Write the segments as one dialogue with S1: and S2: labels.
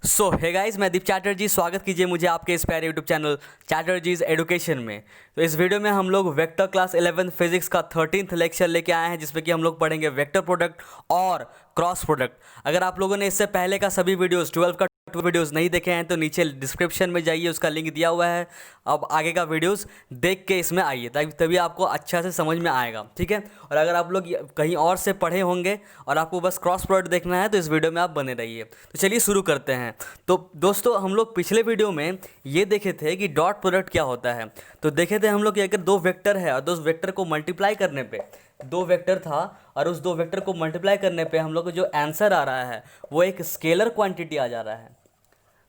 S1: Hey guys, मैं दीप चैटर्जी। स्वागत कीजिए मुझे आपके इस प्यारे यूट्यूब चैनल चैटर्जीज एडुकेशन में। तो इस वीडियो में हम लोग वेक्टर क्लास 11 फिजिक्स का 13th लेक्चर लेके आए हैं, जिसमें कि हम लोग पढ़ेंगे वेक्टर प्रोडक्ट और क्रॉस प्रोडक्ट। अगर आप लोगों ने इससे पहले का सभी वीडियोस 12 का वीडियोस नहीं देखे हैं तो नीचे डिस्क्रिप्शन में जाइए, उसका लिंक दिया हुआ है। अब आगे का वीडियोस देख के इसमें आइए, तभी आपको अच्छा से समझ में आएगा, ठीक है। और अगर आप लोग कहीं और से पढ़े होंगे और आपको बस क्रॉस प्रोडक्ट देखना है तो इस वीडियो में आप बने रहिए। तो चलिए शुरू करते हैं। तो दोस्तों, हम लोग पिछले वीडियो में ये देखे थे कि डॉट प्रोडक्ट क्या होता है। तो देखे थे हम लोग कि अगर दो वेक्टर है और दो वेक्टर को मल्टीप्लाई करने पे, दो वेक्टर था और उस दो वेक्टर को मल्टीप्लाई करने पे हम लोग को जो आंसर आ रहा है वो एक स्केलर क्वांटिटी आ जा रहा है।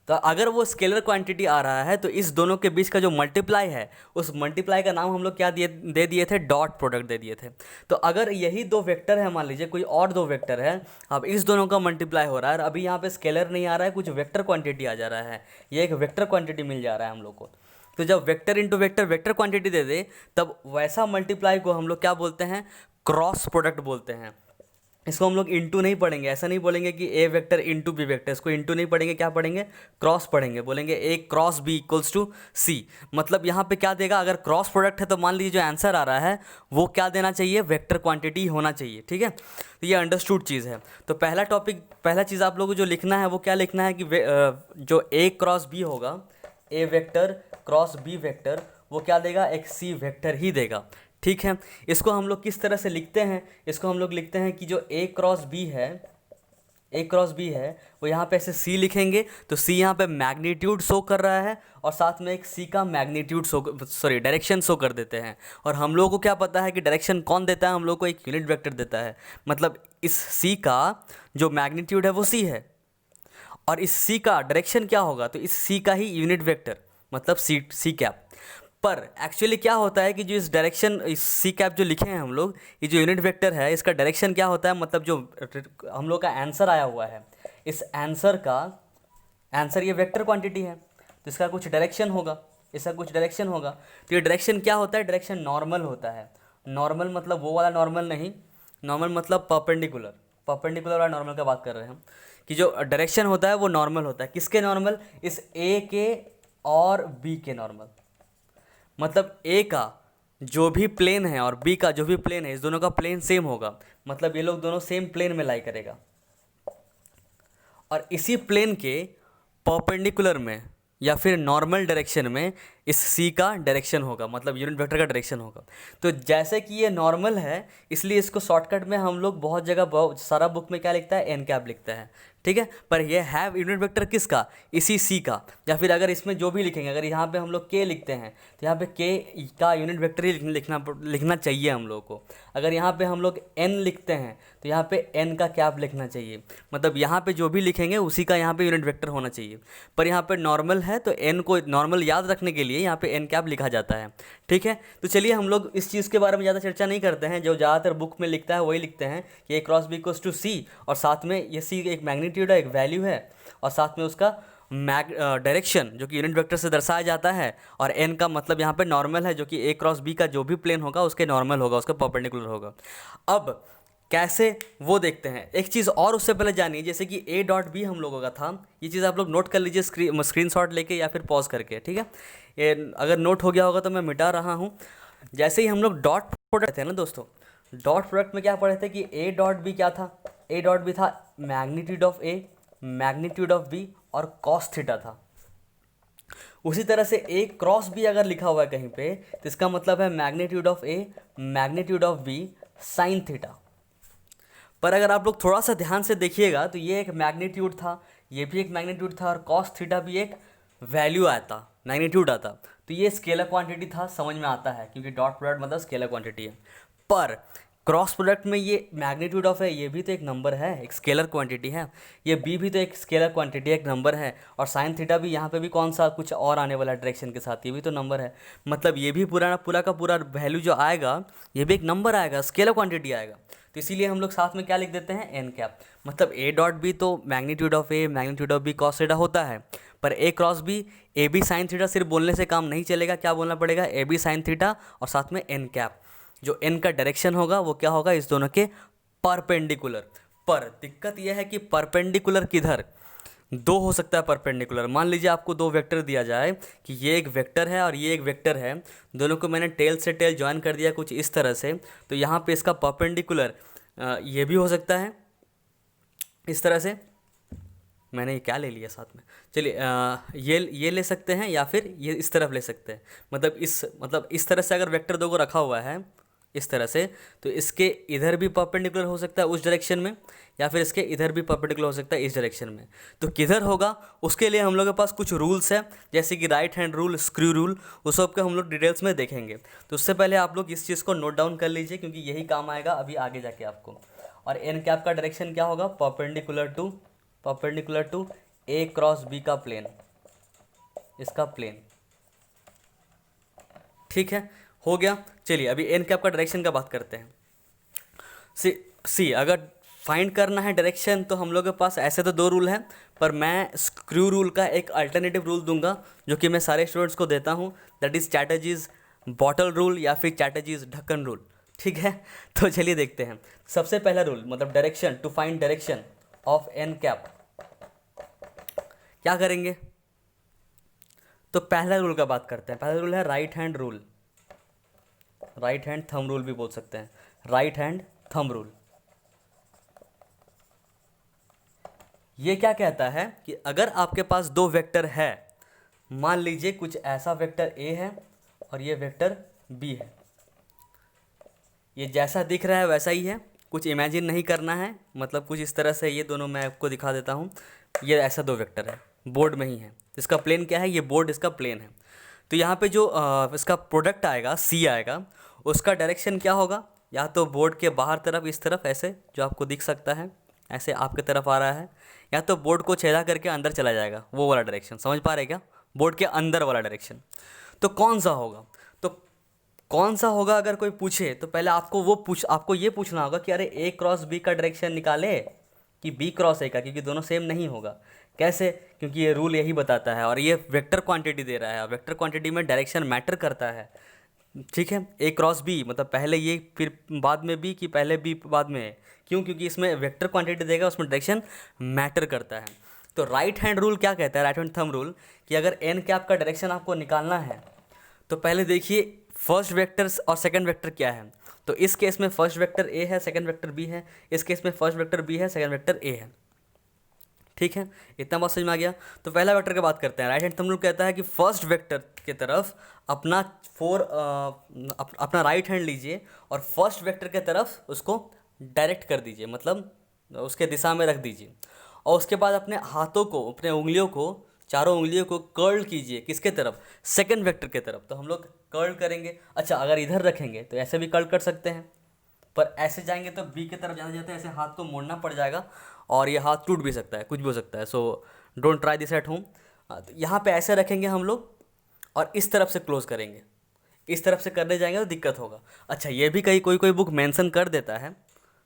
S1: तो अगर वो स्केलर क्वांटिटी आ रहा है तो इस दोनों के बीच का जो मल्टीप्लाई है, उस मल्टीप्लाई का नाम हम लोग क्या दे दिए थे? डॉट प्रोडक्ट दे दिए थे। तो अगर यही दो वेक्टर है, मान लीजिए कोई और दो वेक्टर है, अब इस दोनों का मल्टीप्लाई हो रहा है और अभी यहाँ पे स्केलर नहीं आ रहा है, कुछ वेक्टर क्वांटिटी आ जा रहा है, ये एक वेक्टर क्वांटिटी मिल जा रहा है हम लोग को। तो जब vector into vector vector quantity दे दे, तब वैसा मल्टीप्लाई को हम लोग क्या बोलते हैं? क्रॉस प्रोडक्ट बोलते हैं। इसको हम लोग इंटू नहीं पढ़ेंगे, ऐसा नहीं बोलेंगे कि ए वेक्टर इंटू बी वेक्टर, इसको इंटू नहीं पढ़ेंगे, क्या पढ़ेंगे? क्रॉस पढ़ेंगे। बोलेंगे ए क्रॉस बी इक्वल्स टू सी। मतलब यहाँ पे क्या देगा? अगर क्रॉस प्रोडक्ट है तो मान लीजिए जो आंसर आ रहा है वो क्या देना चाहिए? वेक्टर क्वांटिटी होना चाहिए, ठीक है। तो ये अंडरस्टूड चीज़ है। तो पहला चीज़ आप लोगों को जो लिखना है वो क्या लिखना है कि जो ए क्रॉस बी होगा, ए वेक्टर क्रॉस बी वेक्टर, वो क्या देगा? एक सी वेक्टर ही देगा, ठीक है। इसको हम लोग किस तरह से लिखते हैं? इसको हम लोग लिखते हैं कि जो ए क्रॉस बी है, ए क्रॉस बी है, वो यहाँ पे ऐसे सी लिखेंगे। तो सी यहाँ पे मैग्नीट्यूड शो कर रहा है और साथ में एक सी का मैग्नीट्यूड डायरेक्शन शो कर देते हैं। और हम लोगों को क्या पता है कि डायरेक्शन कौन देता है? हम लोग को एक यूनिट वेक्टर देता है। मतलब इस सी का जो मैग्नीट्यूड है वो सी है और इस सी का डायरेक्शन क्या होगा? तो इस सी का ही यूनिट वेक्टर, मतलब सी कैप। पर एक्चुअली क्या होता है कि जो इस डायरेक्शन, इस सी कैप जो लिखे हैं हम लोग, ये जो यूनिट वेक्टर है इसका डायरेक्शन क्या होता है? मतलब जो हम लोग का आंसर आया हुआ है, इस आंसर का आंसर ये वेक्टर क्वांटिटी है, तो इसका कुछ डायरेक्शन होगा, इसका कुछ डायरेक्शन होगा। तो ये डायरेक्शन क्या होता है? डायरेक्शन नॉर्मल होता है। नॉर्मल मतलब वो वाला नॉर्मल नहीं, नॉर्मल मतलब परपेंडिकुलर। परपेंडिकुलर और नॉर्मल का बात कर रहे हैं हम, कि जो डायरेक्शन होता है वो नॉर्मल होता है। किसके नॉर्मल? इस ए के और बी के नॉर्मल। मतलब ए का जो भी प्लेन है और बी का जो भी प्लेन है, इस दोनों का प्लेन सेम होगा, मतलब ये लोग दोनों सेम प्लेन में लाई करेगा। और इसी प्लेन के परपेंडिकुलर में या फिर नॉर्मल डायरेक्शन में इस सी का डायरेक्शन होगा, मतलब यूनिट वेक्टर का डायरेक्शन होगा। तो जैसे कि ये नॉर्मल है, इसलिए इसको शॉर्टकट में हम लोग बहुत जगह, बहुत सारा बुक में क्या लिखता है? एन कैप लिखता है, ठीक है। पर ये है यूनिट वेक्टर किसका? इसी सी का। या फिर अगर इसमें जो भी लिखेंगे, अगर यहाँ पे हम लोग के लिखते हैं तो यहाँ पे के का यूनिट वेक्टर ही लिखना चाहिए हम लोग को। अगर यहाँ पे हम लोग एन लिखते हैं तो यहाँ पे एन का कैप लिखना चाहिए। मतलब यहाँ पे जो भी लिखेंगे उसी का यहाँ पे यूनिट वेक्टर होना चाहिए। पर यहाँ पे नॉर्मल है तो एन को नॉर्मल याद रखने के लिए यहाँ पे एन कैप लिखा जाता है, ठीक है। तो चलिए हम लोग इस चीज़ के बारे में ज़्यादा चर्चा नहीं करते हैं। जो ज़्यादातर बुक में लिखता है वही लिखते हैं कि A cross B equals to सी, और साथ में ये सी एक मैग्नीट्यूड है, एक वैल्यू है, और साथ में उसका डायरेक्शन जो कि यूनिट वेक्टर से दर्शाया जाता है। और एन का मतलब यहाँ पे नॉर्मल है, जो कि ए क्रॉस बी का जो भी प्लेन होगा उसके नॉर्मल होगा, उसका परपेंडिकुलर होगा। अब कैसे वो देखते हैं। एक चीज़ और उससे पहले जानिए, जैसे कि ए डॉट बी हम लोगों का था, ये चीज़ आप लोग नोट कर लीजिए स्क्रीनशॉट लेके या फिर पॉज करके, ठीक है। ये अगर नोट हो गया होगा तो मैं मिटा रहा हूँ। जैसे ही हम लोग डॉट प्रोडक्ट थे ना दोस्तों, डॉट प्रोडक्ट में क्या पढ़े थे कि ए डॉट बी क्या था? ए डॉट बी था magnitude of A, magnitude of B और कॉस थीटा था। उसी तरह से ए क्रॉस बी अगर लिखा हुआ है कहीं पे तो इसका मतलब है magnitude of A, magnitude of B, sine theta. पर अगर आप लोग थोड़ा सा ध्यान से देखिएगा तो ये एक मैग्नीट्यूड था, ये भी एक मैग्नीट्यूड था, और कॉस थीटा भी एक वैल्यू आता, मैग्नीट्यूड आता। तो ये स्केलर क्वांटिटी था, समझ में आता है, क्योंकि डॉट प्रोडक्ट मतलब स्केलर क्वांटिटी है। पर क्रॉस प्रोडक्ट में ये मैग्नीट्यूड ऑफ है, ये भी तो एक नंबर है, एक स्केलर क्वांटिटी है। ये बी भी तो एक स्केलर क्वांटिटी है, एक नंबर है। और साइन थीटा भी यहाँ पे भी कौन सा कुछ और आने वाला डायरेक्शन के साथ, ये भी तो नंबर है। मतलब ये भी पूरा का पूरा वैल्यू जो आएगा ये भी एक नंबर आएगा, स्केलर क्वांटिटी आएगा। तो इसीलिए हम लोग साथ में क्या लिख देते हैं? N cap. मतलब ए डॉट बी तो magnitude of A, magnitude of B cos theta होता है। पर A cross B, A B sine theta सिर्फ बोलने से काम नहीं चलेगा, क्या बोलना पड़ेगा? ए बी साइन थीटा और साथ में एन कैप। जो एन का डायरेक्शन होगा वो क्या होगा? इस दोनों के परपेंडिकुलर। पर दिक्कत यह है कि परपेंडिकुलर किधर? दो हो सकता है परपेंडिकुलर। मान लीजिए आपको दो वेक्टर दिया जाए कि ये एक वेक्टर है और ये एक वेक्टर है, दोनों को मैंने टेल से टेल ज्वाइन कर दिया कुछ इस तरह से, तो यहाँ पे इसका परपेंडिकुलर ये भी हो सकता है इस तरह से। मैंने ये क्या ले लिया साथ में, चलिए ये ले सकते हैं या फिर ये इस तरफ ले सकते हैं। मतलब इस तरह से अगर वेक्टर दो को रखा हुआ है इस तरह से, तो इसके इधर भी परपेंडिकुलर हो सकता है उस डायरेक्शन में, या फिर इसके इधर भी परपेंडिकुलर हो सकता है इस डायरेक्शन में। तो किधर होगा उसके लिए हम लोग के पास कुछ रूल्स है, जैसे कि right hand rule, screw rule, उस सब के हम लोग डिटेल्स में देखेंगे। तो उससे पहले आप लोग इस चीज़ को नोट डाउन कर लीजिए, क्योंकि यही काम आएगा अभी आगे जाके आपको। और एन कैप का डायरेक्शन क्या होगा, perpendicular to A cross B का प्लेन, इसका प्लेन। ठीक है, हो गया। चलिए अभी एन कैप का डायरेक्शन का बात करते हैं। सी अगर फाइंड करना है डायरेक्शन, तो हम लोग के पास ऐसे तो दो रूल हैं, पर मैं स्क्रू रूल का एक अल्टरनेटिव रूल दूंगा जो कि मैं सारे स्टूडेंट्स को देता हूँ, दैट इज़ चैटर्जीज बॉटल रूल या फिर चैटर्जीज ढक्कन रूल। ठीक है, तो चलिए देखते हैं। सबसे पहला रूल, मतलब direction, to find direction of N cap, क्या करेंगे? तो पहला रूल का बात करते हैं। पहला रूल है right hand rule, right hand thumb rule भी बोल सकते हैं, राइट हैंड थंब रूल। ये क्या कहता है कि अगर आपके पास दो वेक्टर है, मान लीजिए कुछ ऐसा वेक्टर ए है और ये वेक्टर बी है, ये जैसा दिख रहा है वैसा ही है, कुछ इमेजिन नहीं करना है, मतलब कुछ इस तरह से। ये दोनों मैं आपको दिखा देता हूँ, ये ऐसा दो वेक्टर है, बोर्ड में ही है, इसका प्लेन क्या है, ये बोर्ड इसका प्लेन है। तो यहाँ पे जो इसका प्रोडक्ट आएगा सी आएगा, उसका डायरेक्शन क्या होगा, या तो बोर्ड के बाहर तरफ इस तरफ ऐसे जो आपको दिख सकता है, ऐसे आपके तरफ आ रहा है, या तो बोर्ड को छेदा करके अंदर चला जाएगा, वो वाला डायरेक्शन। समझ पा रहे क्या, बोर्ड के अंदर वाला डायरेक्शन। तो कौन सा होगा, तो कौन सा होगा अगर कोई पूछे, तो पहले आपको ये पूछना होगा कि अरे ए क्रॉस बी का डायरेक्शन निकाले कि बी क्रॉस ए का, क्योंकि दोनों सेम नहीं होगा। कैसे? क्योंकि ये रूल यही बताता है, और ये वेक्टर क्वांटिटी दे रहा है, और वेक्टर क्वांटिटी में डायरेक्शन मैटर करता है। ठीक है, ए क्रॉस बी मतलब पहले ये फिर बाद में बी, कि पहले बी बाद में ए। क्यों? क्योंकि इसमें वेक्टर क्वांटिटी देगा, उसमें डायरेक्शन मैटर करता है। तो राइट हैंड रूल क्या कहता है, राइट हैंड थंब रूल, कि अगर एन कैप का डायरेक्शन आपको निकालना है, तो पहले देखिए फर्स्ट वेक्टर और सेकंड वेक्टर क्या है। तो इस केस में फर्स्ट वेक्टर ए है, सेकंड वेक्टर बी है, इस केस में फर्स्ट वेक्टर बी है, सेकंड वेक्टर ए है। ठीक है, इतना बात समझ में आ गया। तो पहला वेक्टर की बात करते हैं। राइट हैंड थंब रूल कहता है कि फर्स्ट वेक्टर की तरफ अपना अपना राइट हैंड लीजिए और फर्स्ट वेक्टर की तरफ उसको डायरेक्ट कर दीजिए, मतलब उसके दिशा में रख दीजिए, और उसके बाद अपने हाथों को, अपने उंगलियों को, चारों उंगलियों को कर्ल कीजिए, किसके तरफ, सेकंड वेक्टर के तरफ। तो हम लोग कर्ल करेंगे। अच्छा, अगर इधर रखेंगे तो ऐसे भी कर्ल कर सकते हैं, पर ऐसे जाएंगे तो बी की तरफ जाते जाते ऐसे हाथ को मोड़ना पड़ जाएगा, और ये हाथ टूट भी सकता है, कुछ भी हो सकता है। So don't try this at home. तो यहाँ पे ऐसे रखेंगे हम लोग, और इस तरफ से क्लोज करेंगे। इस तरफ से करने जाएंगे तो दिक्कत होगा। अच्छा, ये भी कहीं कोई कोई बुक मेंशन कर देता है,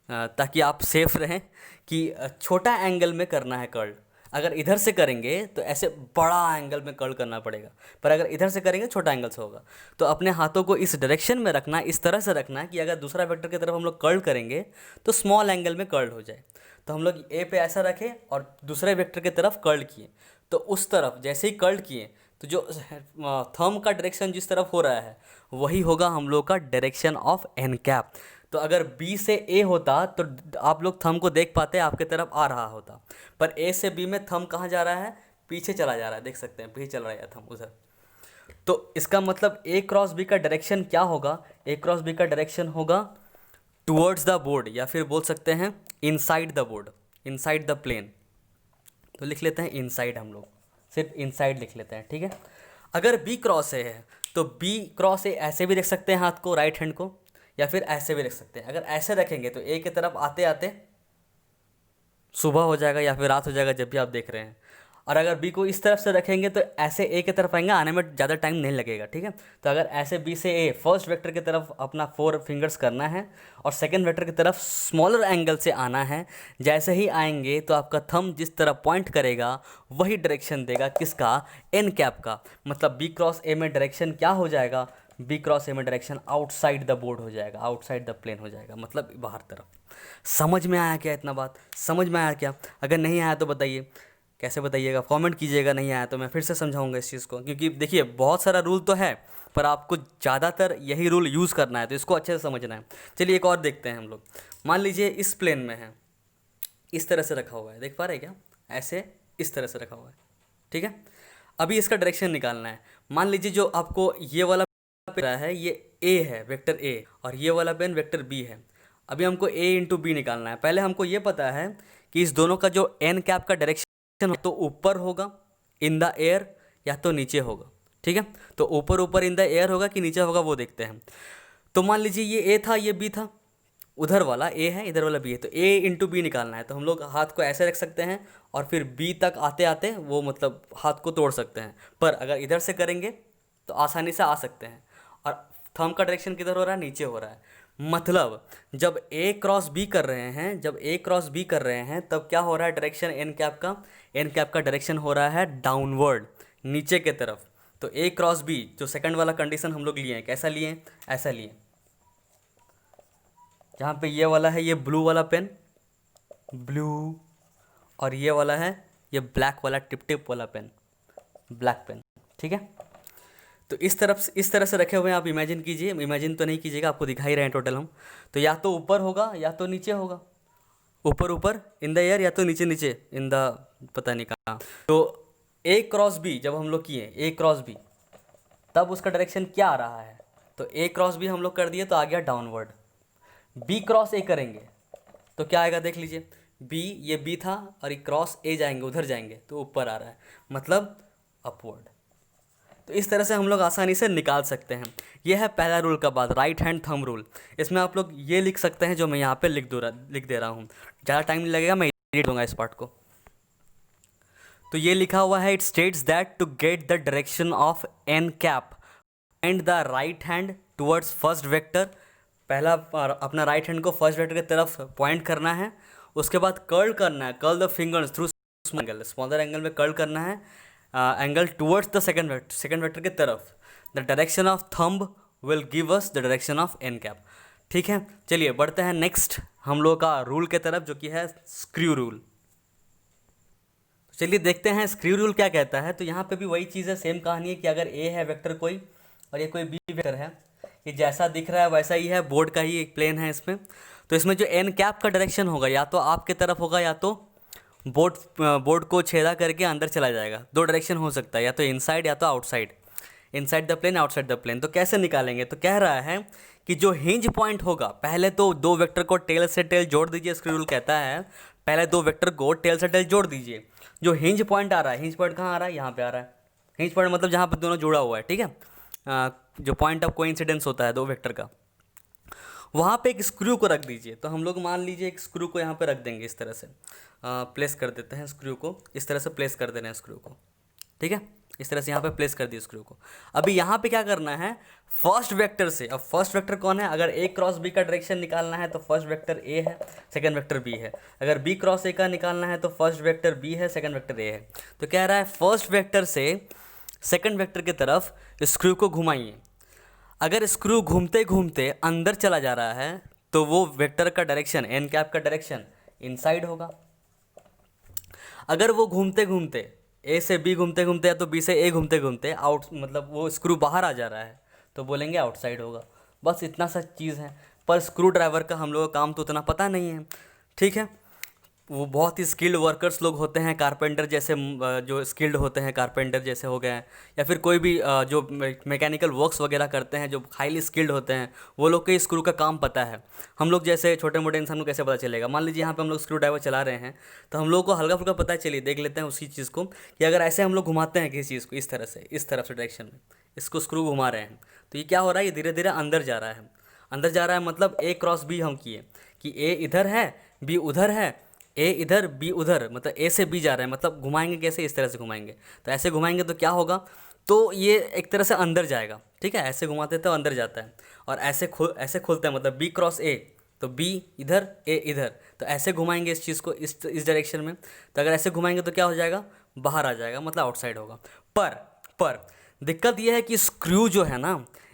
S1: ताकि आप सेफ रहें, कि छोटा एंगल में करना है कर्ल। अगर इधर से करेंगे तो ऐसे बड़ा एंगल में कर्ल करना पड़ेगा, पर अगर इधर से करेंगे छोटा एंगल से होगा। तो अपने हाथों को इस डायरेक्शन में रखना है, इस तरह से रखना है कि अगर दूसरा वेक्टर की तरफ हम लोग कर्ल करेंगे तो स्मॉल एंगल में कर्ल हो जाए। तो हम लोग ए पे ऐसा रखे और दूसरे वेक्टर की तरफ कर्ल किए, तो उस तरफ जैसे ही कर्ल किए तो जो थंब का डायरेक्शन जिस तरफ हो रहा है वही होगा हम लोग का डायरेक्शन ऑफ एन कैप। तो अगर बी से ए होता तो आप लोग थंब को देख पाते, आपके तरफ आ रहा होता, पर ए से बी में थंब कहाँ जा रहा है, पीछे चला जा रहा है, देख सकते हैं पीछे चल रहा है थंब उधर। तो इसका मतलब ए क्रॉस बी का डायरेक्शन क्या होगा, ए क्रॉस बी का डायरेक्शन होगा टुवर्ड्स द बोर्ड, या फिर बोल सकते हैं inside the board, inside the plane. तो लिख लेते हैं इनसाइड, हम लोग सिर्फ इनसाइड लिख लेते हैं। ठीक है, अगर बी क्रॉस ए है तो बी क्रॉस ए ऐसे भी रख सकते हैं हाथ को, राइट हैंड को, या फिर ऐसे भी रख सकते हैं। अगर ऐसे रखेंगे तो ए की तरफ आते आते सुबह हो जाएगा या फिर रात हो जाएगा जब भी आप देख रहे हैं। और अगर बी को इस तरफ से रखेंगे तो ऐसे ए की तरफ आएंगे, आने में ज़्यादा टाइम नहीं लगेगा। ठीक है, तो अगर ऐसे बी से ए फर्स्ट वेक्टर की तरफ अपना 4 फिंगर्स करना है और सेकंड वेक्टर की तरफ स्मॉलर एंगल से आना है, जैसे ही आएंगे तो आपका थंब जिस तरफ पॉइंट करेगा वही डायरेक्शन देगा, किसका, एन कैप का। मतलब बी क्रॉस ए में डायरेक्शन क्या हो जाएगा, बी क्रॉस ए में डायरेक्शन आउटसाइड द बोर्ड हो जाएगा, आउटसाइड द प्लेन हो जाएगा, मतलब बाहर तरफ। समझ में आया क्या, इतना बात समझ में आया क्या? अगर नहीं आया तो बताइए, कैसे बताइएगा, कमेंट कीजिएगा, नहीं आया तो मैं फिर से समझाऊंगा इस चीज़ को, क्योंकि देखिए बहुत सारा रूल तो है पर आपको ज़्यादातर यही रूल यूज़ करना है, तो इसको अच्छे से समझना है। चलिए एक और देखते हैं हम लोग। मान लीजिए इस प्लेन में है, इस तरह से रखा हुआ है, देख पा रहे हैं क्या, ऐसे इस तरह से रखा हुआ है, ठीक है। अभी इसका डायरेक्शन निकालना है। मान लीजिए जो आपको ये वाला पेन है ये ए है, वेक्टर ए, और ये वाला पेन वेक्टर बी है। अभी हमको ए इंटू बी निकालना है। पहले हमको ये पता है कि इस दोनों का जो एन कैप का डायरेक्शन तो ऊपर होगा इन द एयर या तो नीचे होगा, ठीक है। तो ऊपर ऊपर इन द एयर होगा कि नीचे होगा वो देखते हैं। तो मान लीजिए ये ए था, ये बी था, उधर वाला ए है, इधर वाला बी है, तो ए इंटू बी निकालना है। तो हम लोग हाथ को ऐसे रख सकते हैं और फिर बी तक आते आते वो मतलब हाथ को तोड़ सकते हैं। पर अगर इधर से करेंगे तो आसानी से आ सकते हैं। और थंब का डायरेक्शन किधर हो रहा है, नीचे हो रहा है। मतलब जब ए क्रॉस बी कर रहे हैं, जब ए क्रॉस बी कर रहे हैं तब क्या हो रहा है, डायरेक्शन एन कैप का, एन कैप का डायरेक्शन हो रहा है डाउनवर्ड, नीचे के तरफ। तो ए क्रॉस बी जो सेकंड वाला कंडीशन हम लोग लिए हैं, कैसा लिए, ऐसा लिए। जहाँ पे ये वाला है ये ब्लू वाला पेन, ब्लू, और ये वाला है ये ब्लैक वाला टिप टिप वाला पेन, ब्लैक पेन, ठीक है। तो इस तरफ से इस तरह से रखे हुए हैं आप, इमेजिन कीजिए, इमेजिन तो नहीं कीजिएगा, आपको दिखा ही रहे हैं टोटल हम। तो या तो ऊपर होगा या तो नीचे होगा, ऊपर ऊपर इन द एयर या तो नीचे नीचे इन द पता नहीं कहाँ। तो ए क्रॉस बी जब हम लोग किए, ए क्रॉस बी, तब उसका डायरेक्शन क्या आ रहा है, तो ए क्रॉस बी हम लोग कर दिए तो आ गया डाउनवर्ड। बी क्रॉस ए करेंगे तो क्या आएगा देख लीजिए, बी, ये बी था और ये क्रॉस ए जाएंगे, उधर जाएंगे तो ऊपर आ रहा है, मतलब अपवर्ड। तो इस तरह से हम लोग आसानी से निकाल सकते हैं। यह है पहला रूल का बात, राइट हैंड थंब रूल। इसमें आप लोग ये लिख सकते हैं जो मैं यहाँ पे लिख दे रहा हूँ, ज़्यादा टाइम नहीं लगेगा, मैं एडिट दूंगा इस पार्ट को। तो ये लिखा हुआ है, it states that to get the direction of N cap and the right hand towards first vector. पहला अपना राइट हैंड को फर्स्ट वेक्टर की तरफ पॉइंट करना है, उसके बाद कर्ल करना है, curl the fingers through angle, smaller angle में कर्ल करना है angle towards the second vector की तरफ। The direction of thumb will give us the direction of N cap, ठीक है। चलिए बढ़ते हैं नेक्स्ट हम लोग का रूल के तरफ, जो कि है स्क्रू रूल। चलिए देखते हैं स्क्रू रूल क्या कहता है। तो यहाँ पे भी वही चीज़ है, सेम कहानी है कि अगर ए है वेक्टर कोई और ये कोई बी वेक्टर है, ये जैसा दिख रहा है वैसा ही है, बोर्ड का ही एक प्लेन है इसमें। तो इसमें जो एन कैप का डायरेक्शन होगा या तो आपके तरफ होगा या तो बोर्ड को छेदा करके अंदर चला जाएगा। दो डायरेक्शन हो सकता है, या तो इनसाइड या तो outside, inside the plane outside the plane. तो कैसे निकालेंगे, तो कह रहा है कि जो हिंज पॉइंट होगा, पहले तो दो वेक्टर को टेल से टेल जोड़ दीजिए। स्क्रू रूल कहता है पहले दो वेक्टर को टेल से टेल जोड़ दीजिए। जो हिंज पॉइंट आ रहा है, हिंज पॉइंट कहाँ आ रहा है, यहाँ पे आ रहा है। हिंज पॉइंट मतलब जहाँ पर दोनों जुड़ा हुआ है, ठीक है, जो पॉइंट ऑफ कोइंसिडेंस होता है दो वेक्टर का, वहाँ पे एक स्क्रू को रख दीजिए। तो हम लोग मान लीजिए एक स्क्रू को यहाँ पे रख देंगे, इस तरह से प्लेस कर देते हैं स्क्रू को, इस तरह से प्लेस कर देना है स्क्रू को, ठीक है। इस तरह से यहाँ पे प्लेस कर दिए स्क्रू को। अभी यहाँ पे क्या करना है, फर्स्ट वेक्टर से, अब फर्स्ट वेक्टर कौन है, अगर ए क्रॉस बी का डायरेक्शन निकालना है तो फर्स्ट वेक्टर ए है, सेकंड वेक्टर बी है। अगर बी क्रॉस ए का निकालना है तो फर्स्ट वेक्टर बी है, सेकंड वेक्टर ए है। तो कह रहा है फर्स्ट वेक्टर से सेकंड वेक्टर की तरफ स्क्रू को घुमाइए। अगर स्क्रू घूमते घूमते अंदर चला जा रहा है तो वो वेक्टर का डायरेक्शन, एन कैप का डायरेक्शन इनसाइड होगा। अगर वो घूमते घूमते ए से बी घूमते घूमते या तो बी से ए घूमते घूमते आउट, मतलब वो स्क्रू बाहर आ जा रहा है, तो बोलेंगे आउटसाइड होगा। बस इतना सा चीज़ है। पर स्क्रू ड्राइवर का हम लोगों का काम तो उतना पता नहीं है, ठीक है। वो बहुत ही स्किल्ड वर्कर्स लोग होते हैं, कारपेंटर जैसे जो स्किल्ड होते हैं, कारपेंटर जैसे हो गए हैं, या फिर कोई भी जो मैकेनिकल वर्क्स वगैरह करते हैं, जो हाईली स्किल्ड होते हैं, वो लोग के स्क्रू का काम पता है। हम लोग जैसे छोटे मोटे इंसान को कैसे पता चलेगा। मान लीजिए यहाँ पे हम लोग स्क्रू ड्राइवर चला रहे हैं, तो हम लोग को हल्का फुल्का पता चलिए, देख लेते हैं उसी चीज़ को कि अगर ऐसे हम लोग घुमाते हैं किसी चीज़ को इस तरह से, इस तरफ से डायरेक्शन में इसको स्क्रू घुमा रहे हैं, तो ये क्या हो रहा है, ये धीरे धीरे अंदर जा रहा है। अंदर जा रहा है मतलब ए क्रॉस बी हम किए कि ए इधर है, बी उधर है, ए इधर बी उधर, मतलब ए से बी जा रहा है, मतलब घुमाएंगे कैसे, इस तरह से घुमाएंगे। तो ऐसे घुमाएंगे तो क्या होगा, तो ये एक तरह से अंदर जाएगा, ठीक है। ऐसे घुमाते तो अंदर जाता है, और ऐसे खोलता है, मतलब बी क्रॉस ए, तो बी इधर ए इधर, तो ऐसे घुमाएंगे इस चीज़ को इस डायरेक्शन में। तो अगर ऐसे घुमाएंगे तो क्या हो जाएगा, बाहर आ जाएगा, मतलब आउटसाइड होगा। पर दिक्कत यह है कि स्क्रू जो है ना,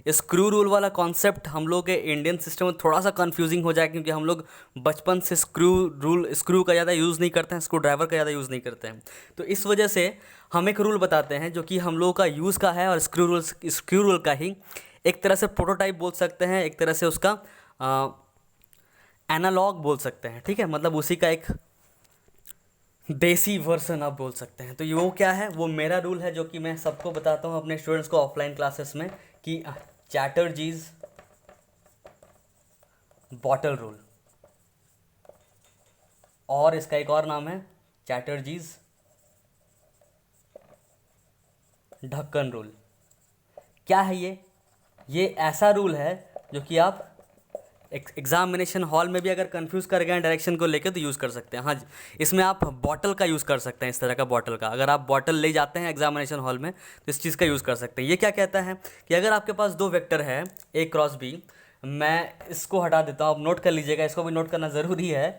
S1: स्क्रू रूल वाला कॉन्सेप्ट हम लोग के इंडियन सिस्टम में थोड़ा सा कंफ्यूजिंग हो जाए, क्योंकि हम लोग बचपन से स्क्रू का ज़्यादा यूज़ नहीं करते हैं, स्क्रू ड्राइवर का ज़्यादा यूज़ नहीं करते हैं। तो इस वजह से हम एक रूल बताते हैं जो कि हम लोगों का यूज़ का है, और स्क्रू रूल का ही एक तरह से प्रोटोटाइप बोल सकते हैं, एक तरह से उसका एनालॉग बोल सकते हैं। ठीक है, मतलब उसी का एक देसी वर्सन आप बोल सकते हैं। तो ये वो क्या है, वो मेरा रूल है जो कि मैं सबको बताता हूँ अपने स्टूडेंट्स को ऑफलाइन क्लासेस में, कि चैटर्जीज बॉटल रूल, और इसका एक और नाम है चैटर्जीज ढक्कन रूल। क्या है ये ऐसा रूल है जो कि आप एग्जामिनेशन हॉल में भी अगर कंफ्यूज कर गए डायरेक्शन को लेकर तो यूज़ कर सकते हैं। हाँ जी, इसमें आप बॉटल का यूज़ कर सकते हैं, इस तरह का बॉटल का। अगर आप बॉटल ले जाते हैं एग्जामिनेशन हॉल में तो इस चीज़ का यूज़ कर सकते हैं। ये क्या कहता है कि अगर आपके पास दो वेक्टर है ए क्रॉस बी, मैं इसको हटा देता हूँ, आप नोट कर लीजिएगा, इसको भी नोट करना ज़रूरी है,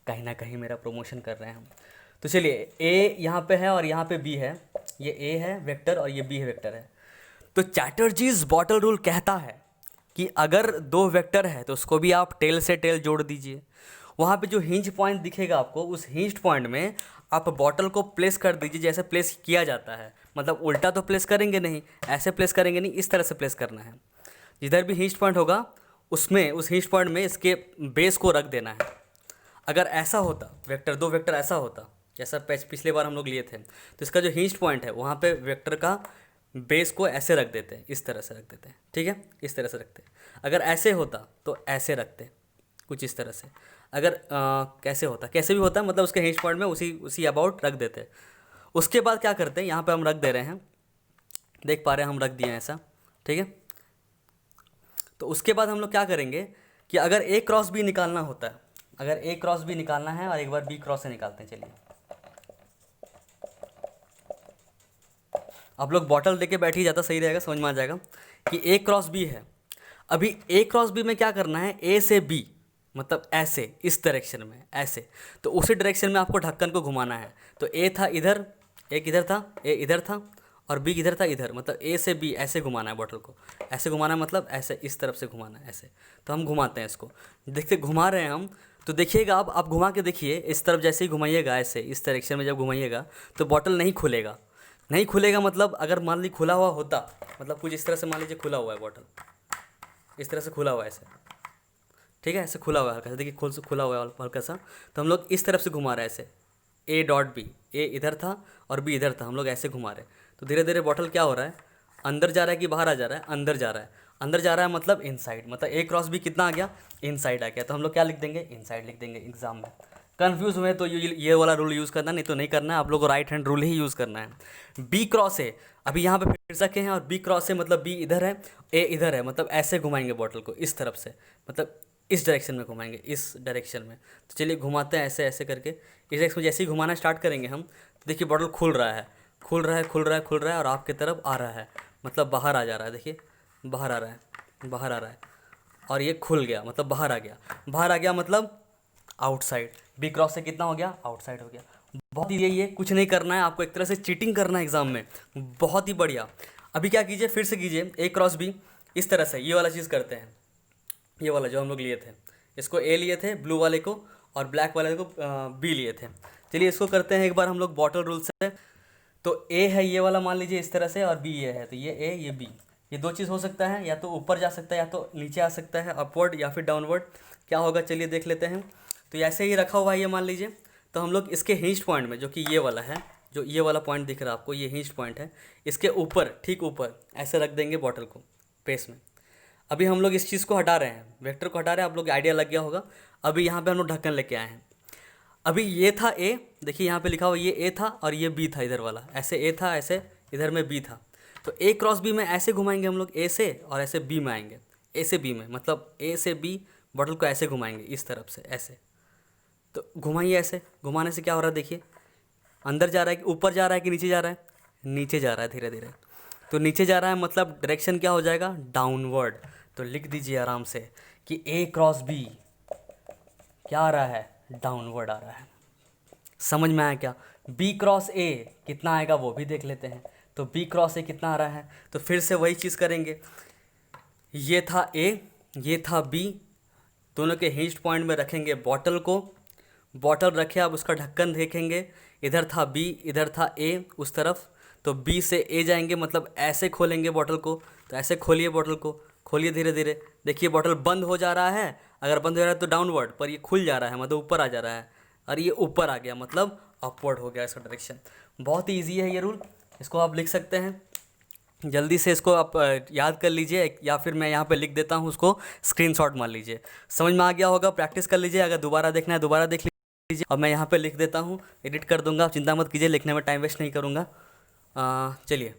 S1: कहीं ना कहीं मेरा प्रमोशन कर रहे हैं हम। तो चलिए, ए यहाँ पे है और यहाँ पे बी है, ये ए है वेक्टर और ये बी है वेक्टर है। तो चैटर्जीज बॉटल रूल कहता है कि अगर दो वेक्टर है तो उसको भी आप टेल से टेल जोड़ दीजिए। वहाँ पे जो हिंज पॉइंट दिखेगा आपको, उस हिंज पॉइंट में आप बॉटल को प्लेस कर दीजिए जैसे प्लेस किया जाता है। मतलब उल्टा तो प्लेस करेंगे नहीं, ऐसे प्लेस करेंगे नहीं, इस तरह से प्लेस करना है। जिधर भी हिंज पॉइंट होगा उसमें, उस हिंज पॉइंट में इसके बेस को रख देना है। अगर ऐसा होता वेक्टर, दो वेक्टर ऐसा होता जैसा पिछले बार हम लोग लिए थे, तो इसका जो हिंज पॉइंट है वहाँ पे वेक्टर का बेस को ऐसे रख देते हैं, इस तरह से रख देते हैं। ठीक है, इस तरह से रखते हैं। अगर ऐसे होता तो ऐसे रखते, कुछ इस तरह से। अगर कैसे होता, कैसे भी होता, मतलब उसके हिंज पॉइंट में उसी अबाउट रख देते हैं। उसके बाद क्या करते हैं, यहाँ पे हम रख दे रहे हैं, देख पा रहे हैं हम रख दिए हैं ऐसा। ठीक है, तो उसके बाद हम लोग क्या करेंगे कि अगर ए क्रॉस बी निकालना होता है, अगर ए क्रॉस बी निकालना है, और एक बार बी क्रॉस से निकालते हैं। चलिए, आप लोग बॉटल देके बैठ ही जाता, सही रहेगा, समझ में आ जाएगा कि ए क्रॉस बी है। अभी ए क्रॉस बी में क्या करना है, ए से बी, मतलब ऐसे, इस डायरेक्शन में ऐसे, तो उसी डायरेक्शन में आपको ढक्कन को घुमाना है। तो ए था इधर, एक इधर था, ए इधर था, और बी इधर था इधर, मतलब ए से बी ऐसे घुमाना है बॉटल को, ऐसे घुमाना है, मतलब ऐसे इस तरफ से घुमाना है ऐसे। तो हम घुमाते हैं इसको, देखते घुमा रहे हैं हम, तो देखिएगा आप घुमा के देखिए, इस तरफ जैसे ही घुमाइएगा ऐसे, इस डायरेक्शन में जब घुमाइएगा तो बॉटल नहीं खुलेगा। नहीं खुलेगा मतलब, अगर मान ली खुला हुआ होता, मतलब कुछ इस तरह से मान लीजिए खुला हुआ है बॉटल, इस तरह से खुला हुआ है ऐसे। ठीक है, ऐसे खुला हुआ है हल्का सा, देखिए खुला हुआ है हल्का सा। तो हम लोग इस तरफ से घुमा रहे हैं ऐसे, ए डॉट बी, ए इधर था और बी इधर था, हम लोग ऐसे घुमा रहे हैं। तो धीरे धीरे बॉटल क्या हो रहा है, अंदर जा रहा है कि बाहर आ जा रहा है, अंदर जा रहा है। अंदर जा रहा है मतलब इनसाइड, मतलब ए क्रॉस बी कितना आ गया, इनसाइड आ गया। तो हम लोग क्या लिख देंगे, इनसाइड लिख देंगे एग्जाम में। कन्फ्यूज हुए तो ये वाला रूल यूज़ करना, नहीं तो नहीं करना है, आप लोग को राइट हैंड रूल ही यूज़ करना है। बी क्रॉस है, अभी यहाँ पे फिर सके हैं, और बी क्रॉस है मतलब बी इधर है, ए इधर है, मतलब ऐसे घुमाएंगे बॉटल को इस तरफ से, मतलब इस डायरेक्शन में घुमाएंगे, इस डायरेक्शन में। तो चलिए घुमाते हैं ऐसे ऐसे करके, इस डायरेक्शन में जैसे ही घुमाना स्टार्ट करेंगे हम, तो देखिए बॉटल खुल रहा है, खुल रहा है, खुल रहा है, खुल रहा है, और आपकी तरफ आ रहा है, मतलब बाहर आ जा रहा है। देखिए बाहर आ रहा है, बाहर आ रहा है, और ये खुल गया मतलब बाहर आ गया। बाहर आ गया मतलब आउटसाइड। बी क्रॉस से कितना हो गया, आउटसाइड हो गया। बहुत ही ये कुछ नहीं करना है आपको, एक तरह से चीटिंग करना है एग्जाम में, बहुत ही बढ़िया। अभी क्या कीजिए, फिर से कीजिए ए क्रॉस बी, इस तरह से ये वाला चीज़ करते हैं, ये वाला जो हम लोग लिए थे, इसको ए लिए थे ब्लू वाले को, और ब्लैक वाले को बी लिए थे। चलिए इसको करते हैं एक बार हम लोग बॉटल रूल से। तो ए है ये वाला मान लीजिए इस तरह से, और बी ये है, तो ये ए ये बी, ये दो चीज़ हो सकता है, या तो ऊपर जा सकता है या तो नीचे आ सकता है, अपवर्ड या फिर डाउनवर्ड, क्या होगा चलिए देख लेते हैं। तो ऐसे ही रखा हुआ है ये मान लीजिए। तो हम लोग इसके हिंज पॉइंट में, जो कि ये वाला है, जो ये वाला पॉइंट दिख रहा है आपको, ये हिंज पॉइंट है, इसके ऊपर, ठीक ऊपर ऐसे रख देंगे बॉटल को बेस में। अभी हम लोग इस चीज़ को हटा रहे हैं, वेक्टर को हटा रहे हैं, आप लोग आइडिया लग गया होगा। अभी यहाँ पे हम लोग ढक्कन लेके आए हैं। अभी ये था ए, देखिए यहाँ पे लिखा हुआ ये ए था और ये बी था इधर वाला, ऐसे ए था, ऐसे इधर में बी था। तो ए क्रॉस बी में ऐसे घुमाएंगे हम लोग ए से, और ऐसे बी में आएंगे, ए से बी में, मतलब ए से बी बॉटल को ऐसे घुमाएंगे इस तरफ से ऐसे। तो घुमाइए, ऐसे घुमाने से क्या हो रहा है देखिए, अंदर जा रहा है कि ऊपर जा रहा है कि नीचे जा रहा है, नीचे जा रहा है धीरे धीरे। तो नीचे जा रहा है मतलब डायरेक्शन क्या हो जाएगा, डाउनवर्ड। तो लिख दीजिए आराम से कि ए क्रॉस बी क्या आ रहा है, डाउनवर्ड आ रहा है। समझ में आया क्या, बी क्रॉस ए कितना आएगा वो भी देख लेते हैं। तो बी क्रॉस ए कितना आ रहा है, तो फिर से वही चीज़ करेंगे ये था ए, ये था बी, दोनों के हिंज पॉइंट में रखेंगे बॉटल को, बॉटल रखे आप उसका ढक्कन देखेंगे, इधर था बी, इधर था ए उस तरफ, तो बी से ए जाएंगे, मतलब ऐसे खोलेंगे बॉटल को, तो ऐसे खोलिए बॉटल को, खोलिए धीरे धीरे, देखिए बॉटल बंद हो जा रहा है, अगर बंद हो जा रहा है तो डाउनवर्ड, पर ये खुल जा रहा है मतलब ऊपर आ जा रहा है, और ये ऊपर आ गया मतलब अपवर्ड हो गया इसका डायरेक्शन। बहुत ही ईजी है ये रूल, इसको आप लिख सकते हैं, जल्दी से इसको आप याद कर लीजिए, या फिर मैं यहाँ पे लिख देता हूँ उसको, स्क्रीनशॉट मार लीजिए। समझ में आ गया होगा, प्रैक्टिस कर लीजिए, अगर दोबारा देखना है दोबारा देख लीजिए। अब मैं यहाँ पे लिख देता हूँ, एडिट कर दूंगा, आप चिंता मत कीजिए, लिखने में टाइम वेस्ट नहीं करूँगा। चलिए,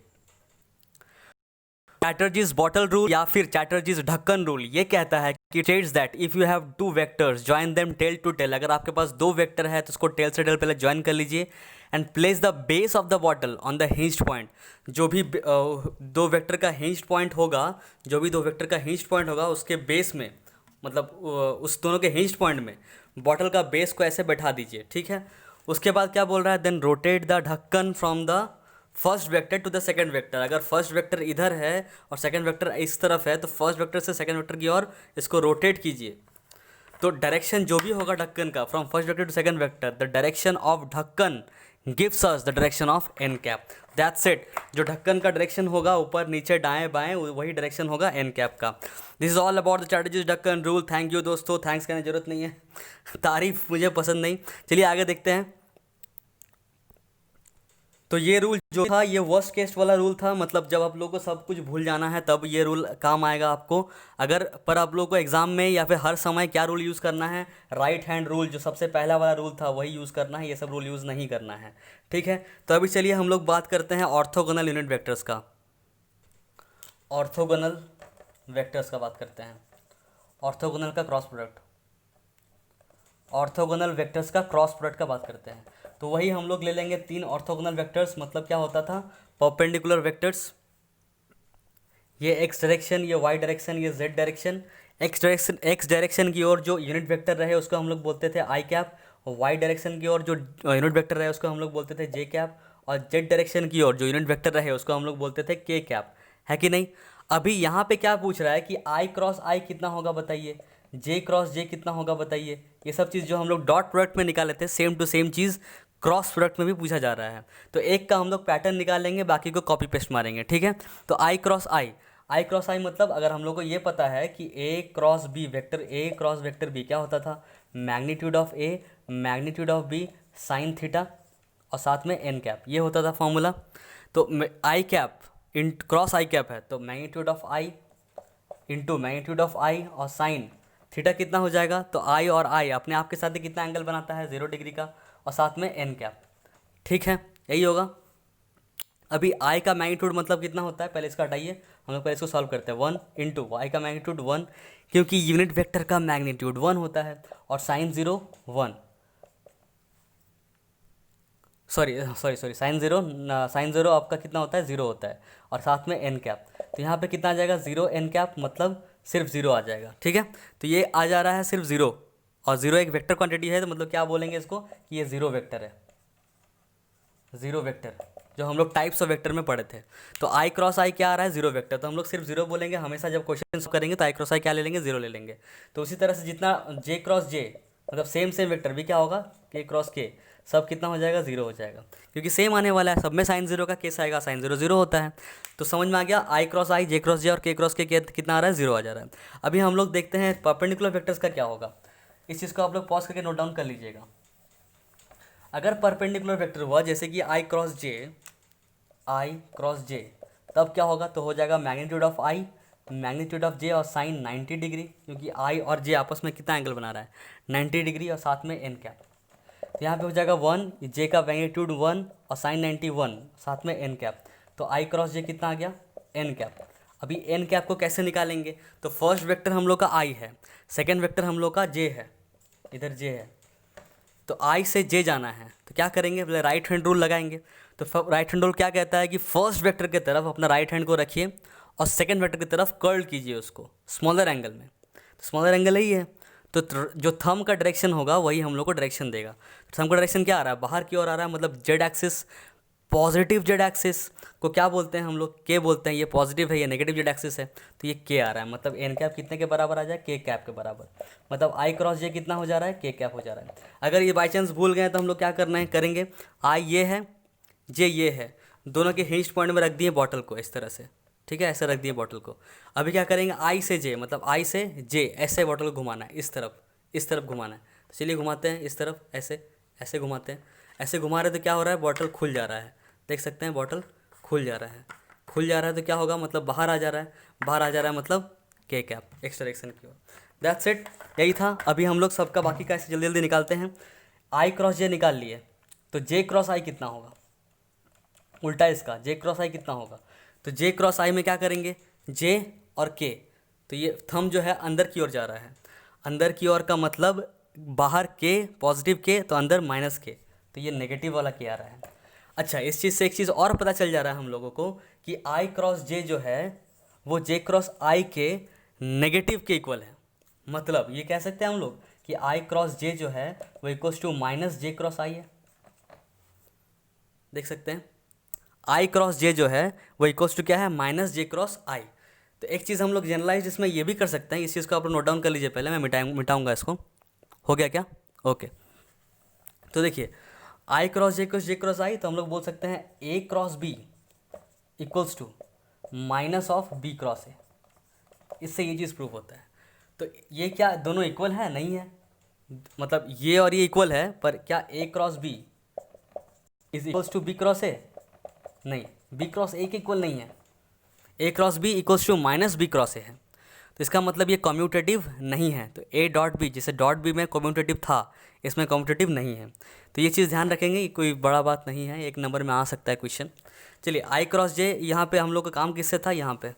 S1: चैटर्जीज बॉटल रूल या फिर चैटर्जीज ढक्कन रूल ये कहता है कि states that if you have two vectors join them tail to tail, अगर आपके पास दो वेक्टर है तो उसको टेल से टेल पहले ज्वाइन कर लीजिए, and place the base of the bottle on the hinged point. जो भी दो वेक्टर का हिंज्ड पॉइंट होगा, जो भी दो वेक्टर का हिंज्ड पॉइंट होगा उसके बेस में, मतलब उस दोनों के हिंज्ड पॉइंट में बॉटल का बेस को ऐसे बैठा दीजिए, ठीक है। उसके बाद क्या बोल रहा है, देन रोटेट द ढक्कन from the first vector to the second vector. अगर फर्स्ट वेक्टर इधर है और सेकंड वेक्टर इस तरफ है, तो फर्स्ट वेक्टर से सेकंड वेक्टर की ओर इसको रोटेट कीजिए, तो डायरेक्शन जो भी होगा ढक्कन का from first vector to second vector, the direction of ढक्कन gives us the direction of N cap. That's it, जो ढक्कन का डायरेक्शन होगा ऊपर नीचे दाएं बाएं वही डायरेक्शन होगा एन कैप का। This is all about the Chatterjee's ढक्कन रूल। थैंक यू दोस्तों, थैंक्स करने की जरूरत नहीं है, तारीफ मुझे पसंद नहीं। चलिए आगे देखते हैं। तो ये रूल जो था ये वर्स्ट केस वाला रूल था, मतलब जब आप लोगों को सब कुछ भूल जाना है तब ये रूल काम आएगा आपको। अगर पर आप लोगों को एग्जाम में या फिर हर समय क्या रूल यूज़ करना है, राइट हैंड रूल जो सबसे पहला वाला रूल था वही यूज़ करना है, ये सब रूल यूज़ नहीं करना है, ठीक है। तो अभी चलिए हम लोग बात करते हैं ऑर्थोगोनल यूनिट वेक्टर्स का। ऑर्थोगोनल वेक्टर्स का बात करते हैं, ऑर्थोगोनल का क्रॉस प्रोडक्ट, ऑर्थोगोनल वेक्टर्स का क्रॉस प्रोडक्ट का बात करते हैं। तो वही हम लोग ले लेंगे तीन ऑर्थोगोनल वेक्टर्स, मतलब क्या होता था, परपेंडिकुलर वेक्टर्स, ये एक्स डायरेक्शन, ये वाई डायरेक्शन, ये जेड डायरेक्शन। एक्स डायरेक्शन की ओर जो यूनिट वेक्टर रहे उसको हम लोग बोलते थे आई कैप, और वाई डायरेक्शन की ओर जो यूनिट वेक्टर रहे उसको हम लोग बोलते थे जे कैप, और जेड डायरेक्शन की ओर जो यूनिट वेक्टर रहे उसको हम लोग बोलते थे के कैप, है कि नहीं। अभी यहाँ पे क्या पूछ रहा है कि आई क्रॉस आई कितना होगा बताइए, जे क्रॉस जे कितना होगा बताइए। ये सब चीज़ जो हम लोग डॉट प्रोडक्ट में निकाले थे, सेम टू सेम चीज़ क्रॉस प्रोडक्ट में भी पूछा जा रहा है। तो एक का हम लोग पैटर्न निकालेंगे, बाकी को कॉपी पेस्ट मारेंगे, ठीक है। तो आई क्रॉस आई, आई क्रॉस आई मतलब अगर हम लोग को ये पता है कि A cross B, vector A cross vector B क्या होता था, magnitude of A magnitude of B sine theta और साथ में एन कैप, ये होता था फॉर्मूला। तो I cap in cross I cap है, तो magnitude of I into magnitude of I और साइन थीटा कितना हो जाएगा, तो आई और आई अपने आप के साथ ही कितना एंगल बनाता है, 0 डिग्री का, और साथ में एन कैप, ठीक है, यही होगा। अभी आई का मैग्नीट्यूड मतलब कितना होता है, पहले इसका हटाइए, हम लोग पहले इसको सॉल्व करते हैं। 1 इंटू आई का मैग्नीट्यूड 1, क्योंकि यूनिट वेक्टर का मैग्नीट्यूड 1 होता है, और साइन 0 1, सॉरी साइन ज़ीरो आपका कितना होता है, 0 होता है, और साथ में एन कैप, तो यहाँ पे कितना आ जाएगा, 0 एन कैप, मतलब सिर्फ 0 आ जाएगा, ठीक है। तो ये आ जा रहा है सिर्फ 0, और 0 एक वेक्टर क्वांटिटी है, तो मतलब क्या बोलेंगे इसको कि ये 0 वेक्टर है, 0 वेक्टर, जो हम लोग टाइप्स ऑफ वेक्टर में पढ़े थे। तो आई क्रॉस आई क्या आ रहा है, 0 वेक्टर, तो हम लोग सिर्फ 0 बोलेंगे हमेशा, जब क्वेश्चन करेंगे तो आई क्रॉस आई क्या ले लेंगे, 0 ले लेंगे। तो उसी तरह से जितना जे क्रॉस जे मतलब सेम वेक्टर भी क्या होगा, के क्रॉस के, सब कितना हो जाएगा, 0 हो जाएगा, क्योंकि सेम आने वाला है, सब में साइन 0 का केस आएगा, साइन 0 0 होता है। तो समझ में आ गया, आई क्रॉस आई, जे क्रॉस जे और के क्रॉस के कितना आ रहा है, 0 आ जा रहा है। अभी हम लोग देखते हैं परपेंडिकुलर वेक्टर्स का क्या होगा। इस चीज़ को आप लोग पॉज करके नोट डाउन कर लीजिएगा। अगर परपेंडिकुलर वेक्टर हुआ जैसे कि आई क्रॉस जे, तब क्या होगा, तो हो जाएगा magnitude of I magnitude of J और साइन 90 डिग्री, क्योंकि आई और जे आपस में कितना एंगल बना रहा है, 90 डिग्री, और साथ में एन कैप। तो यहाँ पे हो जाएगा 1, जे का मैग्नीट्यूड 1 और साइन 91, साथ में एन कैप। तो आई क्रॉस जे कितना आ गया, एन कैप। अभी एन कैप को कैसे निकालेंगे, तो फर्स्ट वेक्टर हम लोग का आई है, सेकेंड वेक्टर हम लोग का जे है, इधर जे है, तो आई से जे जाना है, तो क्या करेंगे, पहले राइट हैंड रूल लगाएंगे। तो राइट हैंड रूल क्या कहता है कि फर्स्ट वेक्टर की तरफ अपना राइट हैंड को रखिए और सेकंड वेक्टर की तरफ कर्ल कीजिए उसको स्मॉलर एंगल में, तो स्मॉलर एंगल यही है, तो जो थंब का डायरेक्शन होगा वही हम लोग को डायरेक्शन देगा। थंब का डायरेक्शन क्या आ रहा है, बाहर की ओर आ रहा है, मतलब Z axis positive Z axis को क्या बोलते हैं हम लोग, के बोलते हैं। ये पॉजिटिव है, ये नेगेटिव जेड एक्सिस है, तो ये के आ रहा है, मतलब एन कैप कितने के बराबर आ जाए, के कैप के बराबर। मतलब आई क्रॉस जे कितना हो जा रहा है, के कैप हो जा रहा है। अगर ये बाई चांस भूल गए तो हम लोग क्या करना है, करेंगे, आई ये है, जे ये है, दोनों के हिंज पॉइंट में रख दिए बॉटल को इस तरह से, ठीक है, ऐसे रख दिए बॉटल को। अभी क्या करेंगे, आई से जे, मतलब आई से जे, ऐसे बॉटल को घुमाना है इस तरफ घुमाना है। तो चलिए घुमाते हैं इस तरफ, ऐसे ऐसे घुमाते हैं। ऐसे घुमा रहे तो क्या हो रहा है, बॉटल खुल जा रहा है, देख सकते हैं बॉटल खुल जा रहा है। खुल जा रहा है तो क्या होगा, मतलब बाहर आ जा रहा है, बाहर आ जा रहा है, मतलब के कैप एक्स डायरेक्शन की ओर। दैट्स इट, यही था। अभी हम लोग सबका बाकी का ऐसे जल्दी जल्दी निकालते हैं। आई क्रॉस जे निकाल लिए, तो जे क्रॉस आई कितना होगा, उल्टा इसका, जे क्रॉस आई कितना होगा। तो जे क्रॉस आई में क्या करेंगे, जे और के, तो ये थंब जो है अंदर की ओर जा रहा है, अंदर की ओर का मतलब बाहर के पॉजिटिव के, तो अंदर माइनस के, तो ये नेगेटिव वाला के आ रहा है। अच्छा, इस चीज़ से एक चीज़ और पता चल जा रहा है हम लोगों को कि आई क्रॉस जे जो है वो जे क्रॉस आई के नेगेटिव के इक्वल है। मतलब ये कह सकते हैं हम लोग कि आई क्रॉस जे जो है वो equals to minus J cross I है, देख सकते हैं। आई क्रॉस जे जो है वो इक्वल्स टू क्या है, माइनस जे क्रॉस आई। तो एक चीज़ हम लोग जनरलाइज इसमें ये भी कर सकते हैं, इस चीज़ को आप लोग नोट डाउन कर लीजिए, पहले मैं मिटाऊंगा इसको। हो गया क्या, ओके। तो देखिए, आई क्रॉस जे क्रॉस आई, तो हम लोग बोल सकते हैं A cross B equals to minus of B cross A. इससे ये चीज़ प्रूफ होता है। तो ये क्या दोनों इक्वल है, नहीं है, मतलब ये और ये इक्वल है, पर क्या A cross B is equals to B cross A, नहीं, बी क्रॉस ए के इक्वल नहीं है। A cross B equals to minus B cross A है, तो इसका मतलब ये कम्यूटेटिव नहीं है। तो ए डॉट बी, जैसे डॉट बी में कम्यूटेटिव था, इसमें कम्यूटेटिव नहीं है। तो ये चीज़ ध्यान रखेंगे, ये कोई बड़ा बात नहीं है, एक नंबर में आ सकता है क्वेश्चन। चलिए, आई क्रॉस जे, यहाँ पे हम लोग का काम किससे था, यहाँ पे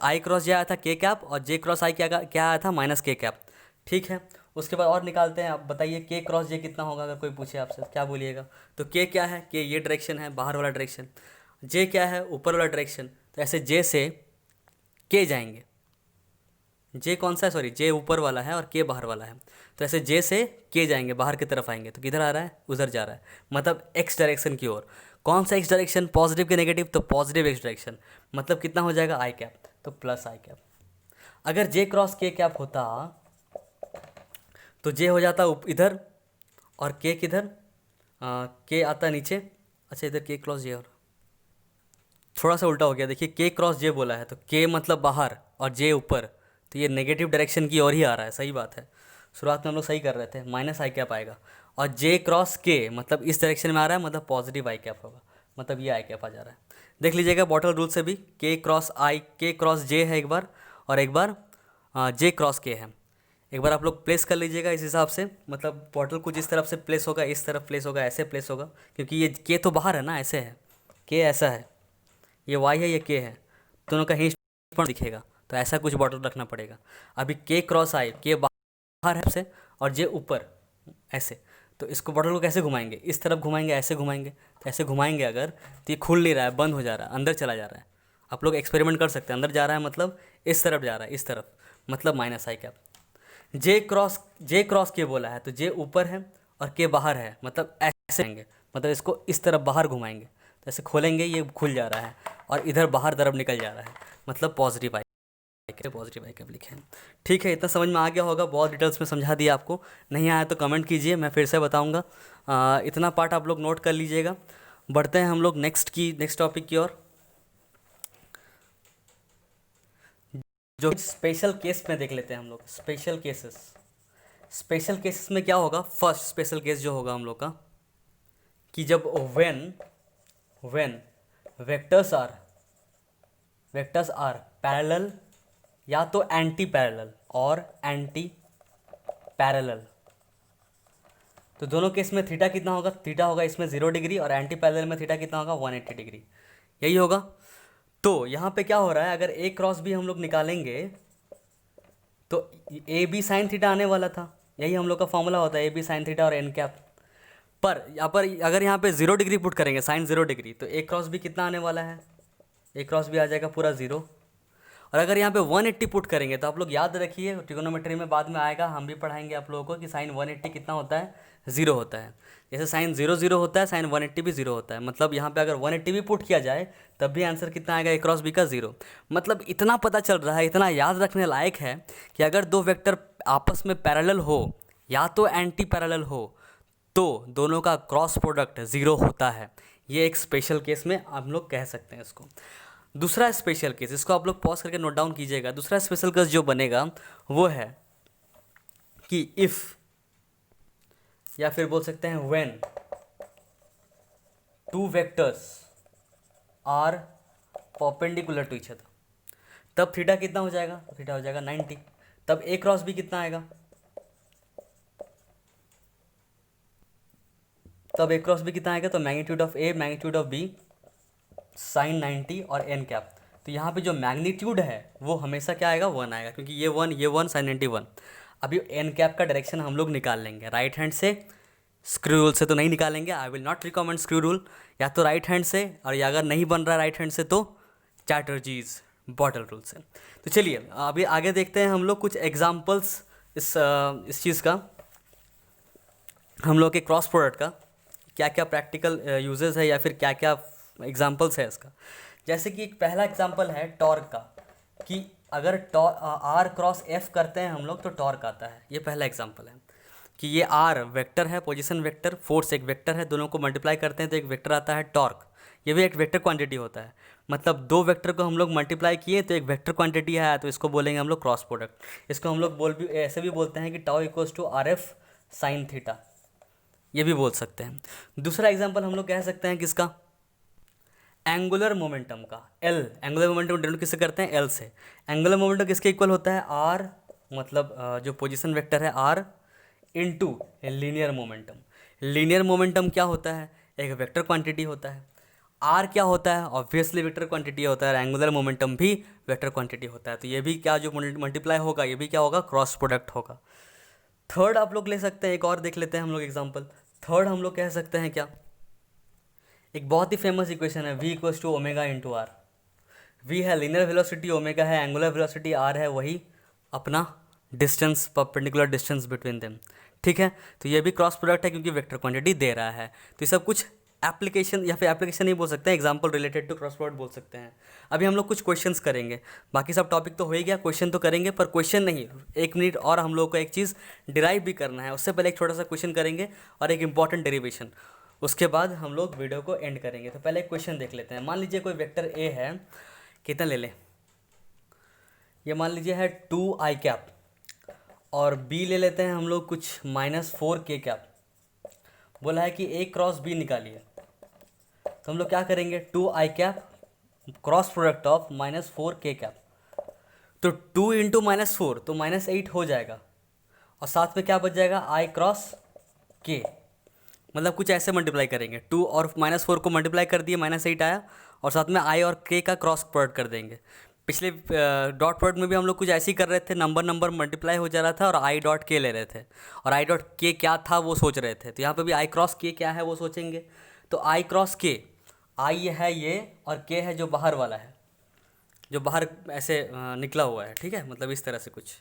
S1: आई क्रॉस जे आया था के कैप, और जे क्रॉस आई क्या आया था, माइनस के कैप, ठीक है। उसके बाद और निकालते हैं। आप बताइए के क्रॉस जे कितना होगा, अगर कोई पूछे आपसे क्या बोलिएगा। तो के क्या है, के ये डायरेक्शन है, बाहर वाला डायरेक्शन। जे क्या है, ऊपर वाला डायरेक्शन। तो ऐसे जे से के जाएंगे, जे कौन सा है, सॉरी, जे ऊपर वाला है और के बाहर वाला है। तो ऐसे जे से के जाएंगे, बाहर की तरफ आएंगे, तो किधर आ रहा है, उधर जा रहा है, मतलब एक्स डायरेक्शन की ओर। कौन सा एक्स डायरेक्शन, पॉजिटिव के नेगेटिव, तो पॉजिटिव एक्स डायरेक्शन, मतलब कितना हो जाएगा, आई कैप, तो प्लस आई कैप। अगर जे क्रॉस के कैप होता तो जे हो जाता इधर, और के किधर, के आता नीचे। अच्छा, इधर के क्रॉस जे, और थोड़ा सा उल्टा हो गया, देखिए के क्रॉस जे बोला है, तो के मतलब बाहर और जे ऊपर, तो ये नेगेटिव डायरेक्शन की ओर ही आ रहा है, सही बात है। शुरुआत में हम लोग सही कर रहे थे, माइनस आई कैप आएगा। और जे क्रॉस के मतलब इस डायरेक्शन में आ रहा है, मतलब पॉजिटिव आई कैप होगा, मतलब ये आई कैप आ जा रहा है। देख लीजिएगा बॉटल रूल से भी, के क्रॉस आई, के क्रॉस जे है एक बार, और एक बार जे क्रॉस के है। एक बार आप लोग प्लेस कर लीजिएगा इस हिसाब से, मतलब बॉटल को जिस तरफ से प्लेस होगा, इस तरफ प्लेस होगा, ऐसे प्लेस होगा, क्योंकि ये के तो बाहर है ना, ऐसे है, के ऐसा है, ये वाई है, ये के है, दोनों का हिंज पॉइंट दिखेगा, तो ऐसा कुछ बॉटल रखना पड़ेगा। अभी के क्रॉस आई, के बाहर है से, और जे ऊपर ऐसे, तो इसको बॉटल को कैसे घुमाएंगे, इस तरफ घुमाएंगे, ऐसे घुमाएंगे, तो ऐसे घुमाएंगे अगर, तो ये खुल नहीं रहा है, बंद हो जा रहा है, अंदर चला जा रहा है। आप लोग एक्सपेरिमेंट कर सकते हैं, अंदर जा रहा है मतलब इस तरफ जा रहा है, इस तरफ, मतलब माइनस आई कैप। जे क्रॉस के बोला है, तो जे ऊपर है और के बाहर है, मतलब ऐसे आएंगे, मतलब इसको इस तरफ बाहर घुमाएंगे, तो ऐसे खोलेंगे, ये खुल जा रहा है, और इधर बाहर तरफ निकल जा रहा है, मतलब पॉजिटिव आई कैप लिखे हैं। ठीक है, इतना समझ में आ गया होगा, बहुत डिटेल्स में समझा दिया आपको। नहीं आया तो कमेंट कीजिए, मैं फिर से बताऊंगा। इतना पार्ट आप लोग नोट कर लीजिएगा। बढ़ते हैं हम लोग नेक्स्ट टॉपिक की ओर, जो स्पेशल केस में देख लेते हैं हम लोग। स्पेशल केसेस में क्या होगा, फर्स्ट स्पेशल केस जो होगा हम लोग का, कि जब व्हेन वेक्टर्स आर पैरेलल या तो एंटी पैरेलल और एंटी पैरेलल, तो दोनों केस में थीटा कितना होगा, थीटा होगा इसमें 0 डिग्री, और एंटी पैरेलल में थीटा कितना होगा, 180 डिग्री, यही होगा। तो यहाँ पे क्या हो रहा है, अगर ए क्रॉस बी हम लोग निकालेंगे तो ए बी साइन थीटा आने वाला था, यही हम लोग का फॉर्मूला होता है, ए बी साइन थीटा और एन कैप। पर यहाँ पर अगर यहाँ पे 0 डिग्री पुट करेंगे, साइन 0 डिग्री, तो ए क्रॉस बी कितना आने वाला है, ए क्रॉस बी आ जाएगा पूरा 0, और अगर यहाँ पे 180 पुट करेंगे तो आप लोग याद रखिए, ट्रिगोनोमेट्री में बाद में आएगा, हम भी पढ़ाएंगे आप लोगों को कि साइन 180 कितना होता है, 0 होता है। जैसे साइन 0 0 होता है, साइन 180 भी 0 होता है। मतलब यहाँ पे अगर 180 भी पुट किया जाए तब भी आंसर कितना आएगा, ए क्रॉस बी का 0। मतलब इतना पता चल रहा है, इतना याद रखने लायक है कि अगर दो वेक्टर आपस में पैरेलल हो या तो एंटी पैरेलल हो तो दोनों का क्रॉस प्रोडक्ट 0 होता है। ये एक स्पेशल केस में हम लोग कह सकते हैं इसको। दूसरा स्पेशल केस, इसको आप लोग पॉज करके नोट डाउन कीजिएगा। दूसरा स्पेशल केस जो बनेगा वो है कि इफ़, या फिर बोल सकते हैं when two vectors are perpendicular to each other, तब थीटा कितना हो जाएगा, थीटा हो जाएगा 90। तब ए क्रॉस बी कितना आएगा, तब ए क्रॉस बी कितना आएगा, तो magnitude of A magnitude of B sine 90 और एन कैप। तो यहाँ पे जो मैग्नीट्यूड है वो हमेशा क्या आएगा, 1 आएगा, क्योंकि ये 1 साइन 91। अभी एन कैप का डायरेक्शन हम लोग निकाल लेंगे राइट हैंड से, स्क्रू रूल से तो नहीं निकालेंगे, I will not recommend screw rule, या तो राइट हैंड से, और या अगर नहीं बन रहा राइट हैंड से तो चैटर्जीज बॉटल रूल से। तो चलिए अभी आगे देखते हैं हम लोग कुछ एग्जाम्पल्स इस चीज़ का, हम लोग के क्रॉस प्रोडक्ट का क्या क्या प्रैक्टिकल यूजेस है या फिर क्या क्या एग्जाम्पल्स है इसका। जैसे कि एक पहला एग्जाम्पल है टॉर्क का, कि अगर आर क्रॉस एफ करते हैं हम लोग तो टॉर्क आता है। ये पहला एग्जाम्पल है कि ये आर वेक्टर है, पोजीशन वेक्टर, फोर्स एक वेक्टर है, दोनों को मल्टीप्लाई करते हैं तो एक वेक्टर आता है टॉर्क। ये भी एक वेक्टर क्वांटिटी होता है, मतलब दो वेक्टर को हम लोग मल्टीप्लाई किए तो एक वेक्टर क्वांटिटी आया, तो इसको बोलेंगे हम लोग क्रॉस प्रोडक्ट। इसको हम लोग ऐसे भी बोलते हैं कि tau equals to r F sine theta, ये भी बोल सकते हैं। दूसरा एग्जाम्पल हम लोग कह सकते हैं किसका, एंगुलर मोमेंटम का। एल, एंगुलर मोमेंटम डिनोट किससे करते हैं, एल से। एंगुलर मोमेंटम किसके इक्वल होता है, आर, मतलब जो पोजीशन वेक्टर है r into linear momentum. Linear momentum क्या होता है, एक वेक्टर क्वांटिटी होता है। आर क्या होता है, ऑब्वियसली वेक्टर क्वांटिटी होता है, एंगुलर मोमेंटम भी वेक्टर क्वांटिटी होता है। तो ये भी क्या, जो मल्टीप्लाई होगा ये भी क्या होगा, क्रॉस प्रोडक्ट होगा। थर्ड आप लोग ले सकते हैं, एक और देख लेते हैं हम लोग एग्जाम्पल। थर्ड हम लोग कह सकते हैं क्या, एक बहुत ही फेमस इक्वेशन है v equals to omega into r. V है लीनियर वेलोसिटी, ओमेगा है एंगुलर वेलोसिटी, आर है वही अपना distance, perpendicular distance between them. ठीक है, तो ये भी क्रॉस प्रोडक्ट है क्योंकि वेक्टर क्वांटिटी दे रहा है। तो ये सब कुछ एप्लीकेशन, या फिर एप्लीकेशन नहीं बोल सकते हैं, example related to cross product बोल सकते हैं। अभी हम लोग कुछ क्वेश्चंस करेंगे, बाकी सब टॉपिक तो हो ही गया, क्वेश्चन तो करेंगे, पर क्वेश्चन नहीं, 1 मिनट और हम लोग को एक चीज़ डिराइव भी करना है। उससे पहले एक छोटा सा क्वेश्चन करेंगे और एक इंपॉर्टेंट डेरिवेशन, उसके बाद हम लोग वीडियो को एंड करेंगे। तो पहले एक क्वेश्चन देख लेते हैं। मान लीजिए कोई वेक्टर ए है, कितना ले लें, ये मान लीजिए है 2i कैप, और बी ले लेते हैं हम लोग कुछ -4k कैप। बोला है कि ए क्रॉस बी निकालिए, तो हम लोग क्या करेंगे, 2i cap cross product of -4k cap. तो 2 इंटू -4 तो -8 हो जाएगा, और साथ में क्या बच जाएगा, i क्रॉस k। मतलब कुछ ऐसे मल्टीप्लाई करेंगे, 2 और -4 को मल्टीप्लाई कर दिए, -8 आया, और साथ में i और k का क्रॉस प्रोडक्ट कर देंगे। पिछले डॉट प्रोडक्ट में भी हम लोग कुछ ऐसे ही कर रहे थे, नंबर मल्टीप्लाई हो जा रहा था और i डॉट k ले रहे थे, और i डॉट k क्या था वो सोच रहे थे। तो यहाँ पे भी i क्रॉस k क्या है वो सोचेंगे। तो i क्रॉस k, i है ये और k है जो बाहर वाला है, जो बाहर ऐसे निकला हुआ है, ठीक है, मतलब इस तरह से कुछ।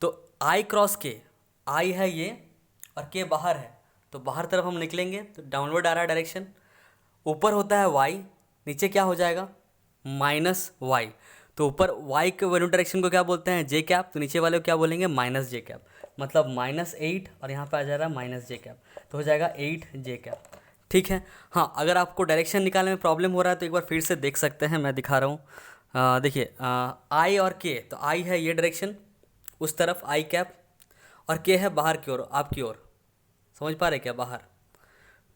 S1: तो i क्रॉस k, i है ये और k बाहर है, तो बाहर तरफ हम निकलेंगे तो डाउनवर्ड आ रहा है डायरेक्शन, ऊपर होता है y, नीचे क्या हो जाएगा, -y। तो ऊपर y के वैल्यू डायरेक्शन को क्या बोलते हैं, j कैप, तो नीचे वाले को क्या बोलेंगे, -j कैप। मतलब -8 और यहाँ पे आ जा रहा है -j कैप, तो हो जाएगा 8j कैप। ठीक है, हाँ, अगर आपको डायरेक्शन निकालने में प्रॉब्लम हो रहा है तो एक बार फिर से देख सकते हैं, मैं दिखा रहा हूँ। देखिए i और k, तो i है ये डायरेक्शन उस तरफ i कैप, और k है बाहर की ओर, आपकी ओर, समझ पा रहे क्या, बाहर।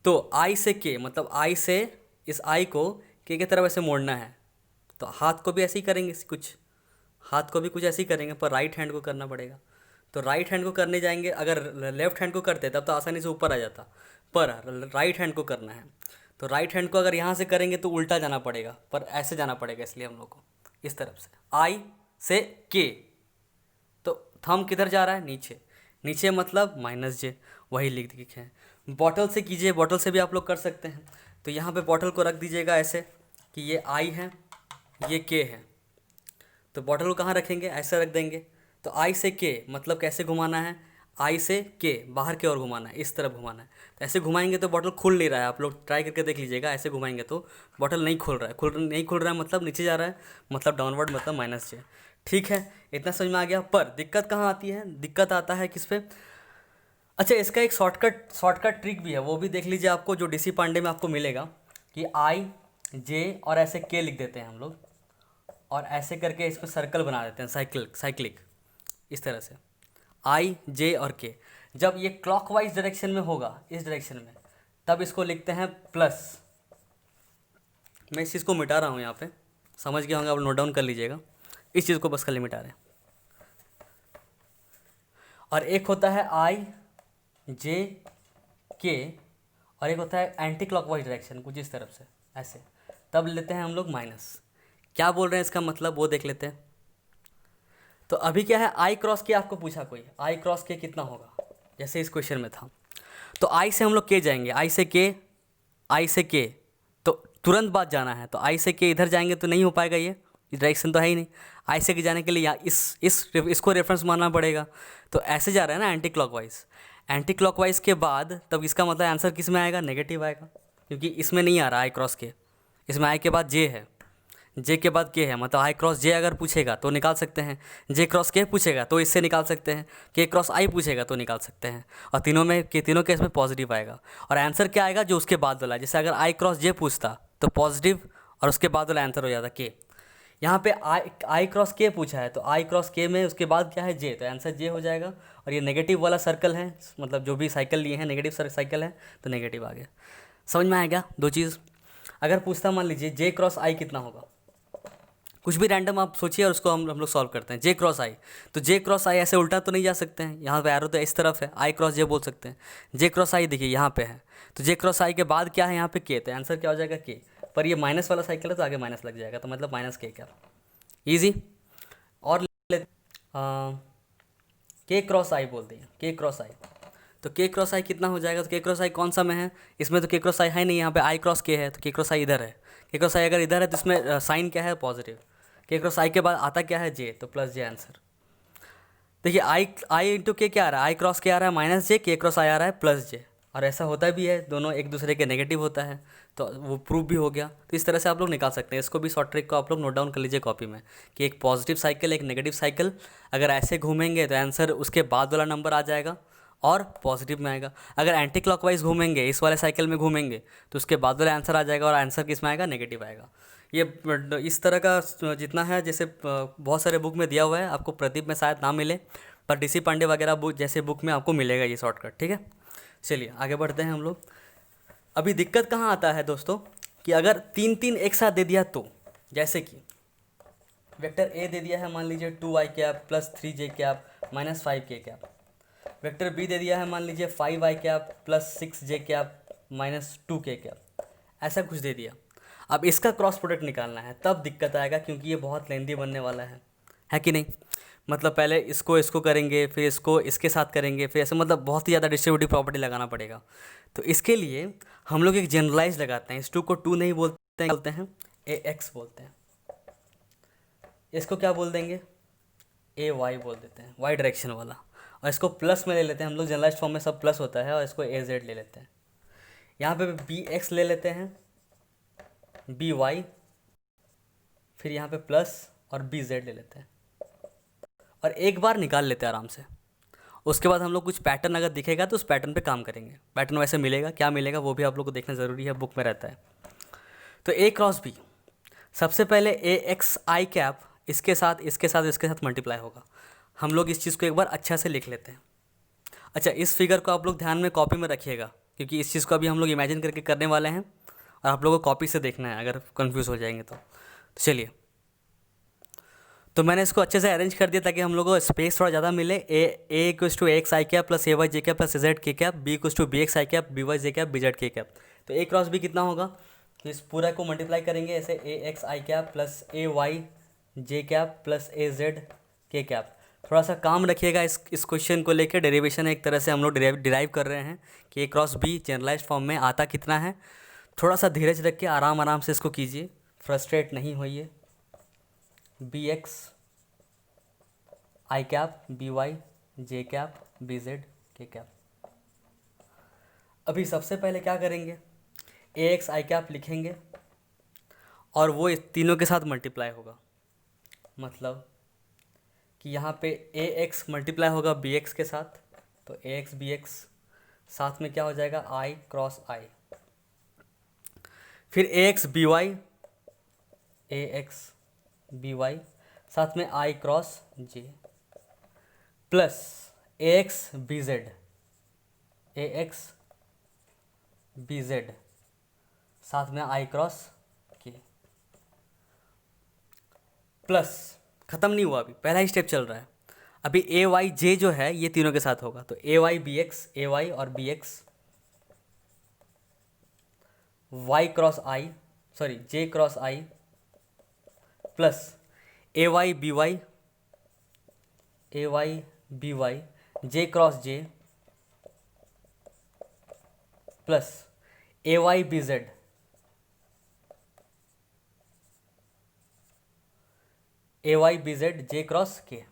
S1: तो i से k, मतलब i से इस i को k की तरफ ऐसे मोड़ना है, तो हाथ को भी ऐसे ही करेंगे, कुछ हाथ को भी कुछ ऐसे ही करेंगे, पर राइट हैंड को करना पड़ेगा। तो राइट हैंड को करने जाएंगे, अगर लेफ्ट हैंड को करते तब तो आसानी से ऊपर आ जाता, पर राइट हैंड को करना है। तो राइट हैंड को अगर यहाँ से करेंगे तो उल्टा जाना पड़ेगा, पर ऐसे जाना पड़ेगा, इसलिए हम लोग को इस तरफ से i से k। तो थंब किधर जा रहा है, नीचे, नीचे मतलब -j, वही लिख दिखे हैं। बॉटल से कीजिए, बॉटल से भी आप लोग कर सकते हैं। तो यहाँ पे बॉटल को रख दीजिएगा ऐसे कि ये i है, ये k है। तो बॉटल को कहाँ रखेंगे, ऐसे रख देंगे। तो आई से के मतलब कैसे घुमाना है, आई से के बाहर की ओर घुमाना है, इस तरफ घुमाना है। तो ऐसे घुमाएंगे तो बॉटल खुल नहीं रहा है, आप लोग ट्राई करके देख लीजिएगा। ऐसे घुमाएंगे तो बॉटल नहीं खुल रहा है, नहीं खुल रहा है मतलब नीचे जा रहा है, मतलब डाउनवर्ड, मतलब -J। ठीक है, इतना समझ में आ गया। पर दिक्कत कहाँ आती है, दिक्कत आता है किस पे। अच्छा, इसका एक शॉर्टकट ट्रिक भी है, वो भी देख लीजिए, आपको जो डीसी पांडे में आपको मिलेगा कि आई जे और ऐसे के लिख देते हैं हम लोग, और ऐसे करके इसको सर्कल बना देते हैं, साइक्लिक इस तरह से, आई जे और के। जब ये क्लॉकवाइज डायरेक्शन में होगा, इस डायरेक्शन में, तब इसको लिखते हैं प्लस। मैं इस चीज़ को मिटा रहा हूँ यहाँ पे, समझ गए होंगे आप, नोट डाउन कर लीजिएगा। इस चीज़ को बस खाली मिटा रहे हैं। और एक होता है आई जे के, और एक होता है एंटी क्लॉकवाइज डायरेक्शन, कुछ इस तरफ से ऐसे, तब लेते हैं हम लोग माइनस। क्या बोल रहे हैं इसका मतलब, वो देख लेते हैं। तो अभी क्या है, आई क्रॉस के आपको पूछा कोई, आई क्रॉस के कितना होगा, जैसे इस क्वेश्चन में था। तो आई से हम लोग के जाएंगे, आई से के, आई से के, तो तुरंत बाद जाना है। तो आई से के इधर जाएंगे तो नहीं हो पाएगा, ये डायरेक्शन तो है ही नहीं। आई से के जाने के लिए या इसको रेफरेंस मानना पड़ेगा। तो ऐसे जा रहा है ना एंटी क्लॉकवाइज, एंटी क्लॉकवाइज के बाद तब इसका मतलब आंसर किस में आएगा, नेगेटिव आएगा, क्योंकि इसमें नहीं आ रहा आई क्रॉस के, इसमें आई के बाद जे है, जे के बाद के है, मतलब आई क्रॉस जे अगर पूछेगा तो निकाल सकते हैं, जे क्रॉस के पूछेगा तो इससे निकाल सकते हैं, के क्रॉस आई पूछेगा तो निकाल सकते हैं। और तीनों केस में पॉजिटिव आएगा। और आंसर क्या आएगा, जो उसके बाद वाला, जैसे अगर आई क्रॉस जे पूछता तो पॉजिटिव, और उसके बाद वाला आंसर हो जाता के। यहाँ पे आई क्रॉस के पूछा है, तो आई क्रॉस के में उसके बाद क्या है, जे, तो आंसर जे हो जाएगा। और ये नेगेटिव वाला सर्कल है, मतलब जो भी साइकिल लिए हैं नेगेटिव साइकिल है, तो नेगेटिव आ गया। समझ में आएगा दो चीज़। अगर पूछता मान लीजिए जे क्रॉस आई कितना होगा, कुछ भी रैंडम आप सोचिए और उसको हम लोग सॉल्व करते हैं। जे क्रॉस आई, तो जे क्रॉस आई ऐसे उल्टा तो नहीं जा सकते हैं, यहाँ पे एरो तो इस तरफ है, आई क्रॉस जे बोल सकते हैं। जे क्रॉस आई देखिए यहाँ पे है, तो जे क्रॉस आई के बाद क्या है, यहाँ पे के, तो आंसर क्या हो जाएगा के। पर ये माइनस वाला साइकिल है तो आगे माइनस लग जाएगा, तो मतलब -K क्या, ईजी। और के क्रॉस आई बोलते हैं, के क्रॉस आई, तो के क्रॉस आई कितना हो जाएगा। तो के क्रॉस आई कौन सा में है, इसमें तो के क्रॉस आई है नहीं, यहाँ पे आई क्रॉस के है, तो के क्रॉस आई इधर है। के क्रॉस आई अगर इधर है तो इसमें साइन क्या है, पॉजिटिव। के क्रॉस आई के बाद आता क्या है, जे, तो +J आंसर। देखिए आई इंटू के क्या आ रहा है, आई क्रॉस के आ रहा है -J, के क्रॉस आई आ रहा है +J, और ऐसा होता भी है, दोनों एक दूसरे के नेगेटिव होता है, तो वो प्रूफ भी हो गया। तो इस तरह से आप लोग निकाल सकते हैं। इसको भी शॉर्ट ट्रिक को आप लोग नोट डाउन कर लीजिए कॉपी में, कि एक पॉजिटिव साइकिल, एक नेगेटिव साइकिल, अगर ऐसे घूमेंगे तो आंसर उसके बाद वाला नंबर आ जाएगा और पॉजिटिव में आएगा। अगर एंटी क्लॉकवाइज घूमेंगे, इस वाले साइकिल में घूमेंगे, तो उसके बाद वाला आंसर आ जाएगा, और आंसर किस में आएगा, नेगेटिव आएगा। ये इस तरह का जितना है, जैसे बहुत सारे बुक में दिया हुआ है, आपको प्रदीप में शायद ना मिले, पर डीसी पांडे वगैरह बुक जैसे बुक में आपको मिलेगा ये शॉर्टकट। ठीक है, चलिए आगे बढ़ते हैं हम लोग। अभी दिक्कत कहाँ आता है दोस्तों, कि अगर 3 एक साथ दे दिया तो, जैसे कि वेक्टर ए दे दिया है मान लीजिए 2i cap +3j cap -5k cap, vector B दे दिया है मान लीजिए 5i cap +6j cap -2k cap, ऐसा कुछ दे दिया। अब इसका क्रॉस प्रोडक्ट निकालना है, तब दिक्कत आएगा, क्योंकि ये बहुत लेंदी बनने वाला है कि नहीं। मतलब पहले इसको करेंगे, फिर इसको इसके साथ करेंगे, फिर ऐसे, मतलब बहुत ही ज़्यादा डिस्ट्रीब्यूटिव प्रॉपर्टी लगाना पड़ेगा। तो इसके लिए हम लोग एक जनरलाइज लगाते हैं, इस 2 को 2 नहीं बोलते हैं AX बोलते हैं। इसको क्या बोल देंगे, AY बोल देते हैं, वाई डायरेक्शन वाला। और इसको प्लस में ले लेते हैं हम लोग, जनरलाइज फॉर्म में सब प्लस होता है, और इसको AZ ले लेते हैं। यहाँ पे BX ले लेते हैं, BY, फिर यहाँ पे प्लस और BZ ले लेते हैं, और एक बार निकाल लेते हैं आराम से। उसके बाद हम लोग कुछ पैटर्न अगर दिखेगा तो उस पैटर्न पे काम करेंगे। पैटर्न वैसे मिलेगा, क्या मिलेगा वो भी आप लोग को देखना ज़रूरी है, बुक में रहता है। तो A क्रॉस B, सबसे पहले AXI कैप इसके साथ मल्टीप्लाई होगा। हम लोग इस चीज़ को एक बार अच्छा से लिख लेते हैं। अच्छा, इस फिगर को आप लोग ध्यान में कॉपी में रखिएगा, क्योंकि इस चीज़ को अभी हम लोग इमेजिन करके करने वाले हैं, और आप लोगों को कॉपी से देखना है, अगर कन्फ्यूज़ हो जाएंगे तो चलिए। तो मैंने इसको अच्छे से अरेंज कर दिया ताकि हम लोगों को स्पेस थोड़ा ज़्यादा मिले। A = AXI cap +AYJ cap +AZK cap, B = BXI cap BYJ cap BZK cap. तो A क्रॉस B कितना होगा, तो इस पूरा को मल्टीप्लाई करेंगे ऐसे, AXI cap +AYJ cap +AZK cap. थोड़ा सा काम रखिएगा इस क्वेश्चन को लेकर, डेरिवेशन है एक तरह से हम लोग डिराइव कर रहे हैं कि A cross B generalize form में आता कितना है। थोड़ा सा धीरज रख के आराम से इसको कीजिए, फ्रस्ट्रेट नहीं होइए। BX आई कैप बी वाई जे कैप बी जेड के कैप। अभी सबसे पहले क्या करेंगे, ए एक्स आई कैप लिखेंगे और वो इस तीनों के साथ मल्टीप्लाई होगा, मतलब कि यहाँ पे ए एक्स मल्टीप्लाई होगा बी एक्स के साथ, तो ए एक्स बी एक्स साथ में क्या हो जाएगा आई क्रॉस आई। फिर ए x B Y, A x B Y साथ में आई क्रॉस जे, प्लस ए एक्स बी जेड, ए एक्स बी जेड साथ में आई क्रॉस के, प्लस ख़त्म नहीं हुआ, अभी पहला ही स्टेप चल रहा है। अभी ए वाई जे जो है ये तीनों के साथ होगा, तो ए y B x, A Y और बी एक्स वाई क्रॉस आई, सॉरी जे क्रॉस आई, प्लस ए वाई बी वाई, ए वाई बी वाई जे क्रॉस जे, प्लस ए वाई बी जेड, ए y B Z J cross के,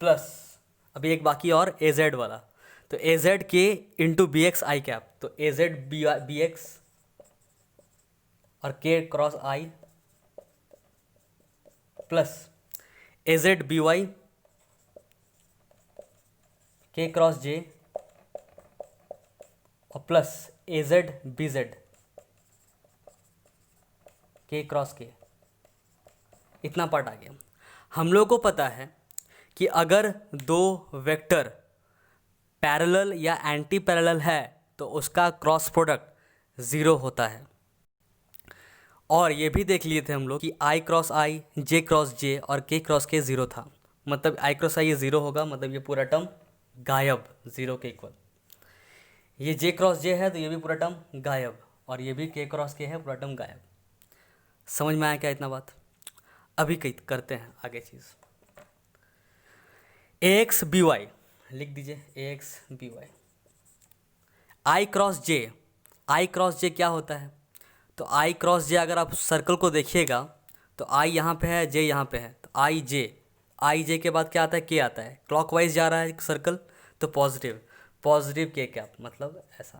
S1: प्लस अभी एक बाकी और ए जेड वाला, तो ए जेड के into B x आई cap, तो ए जेड बी एक्स और के क्रॉस आई, प्लस ए जेड बी वाई के क्रॉस जे और प्लस ए जेड बी जेड के क्रॉस के। इतना पार्ट आ गया। हम लोग को पता है कि अगर दो वेक्टर पैरेलल या एंटी पैरेलल है तो उसका क्रॉस प्रोडक्ट ज़ीरो होता है। और ये भी देख लिए थे हम लोग कि आई क्रॉस आई, जे क्रॉस जे और के क्रॉस के ज़ीरो था, मतलब आई क्रॉस आई ये ज़ीरो होगा, मतलब ये पूरा टर्म गायब, ज़ीरो के इक्वल। ये जे क्रॉस जे है तो ये भी पूरा टर्म गायब, और ये भी के क्रॉस के है, पूरा टर्म गायब। समझ में आया क्या इतना बात? अभी करते हैं आगे चीज़। ए एक्स बी वाई लिख दीजिए, A x B Y I cross J, I cross जे क्या होता है? तो आई क्रॉस जे अगर आप सर्कल को देखिएगा तो आई यहाँ पे है, जे यहाँ पे है, तो आई जे के बाद क्या आता है? के आता है। क्लॉकवाइज जा रहा है सर्कल तो पॉजिटिव, पॉजिटिव के कैप, मतलब ऐसा।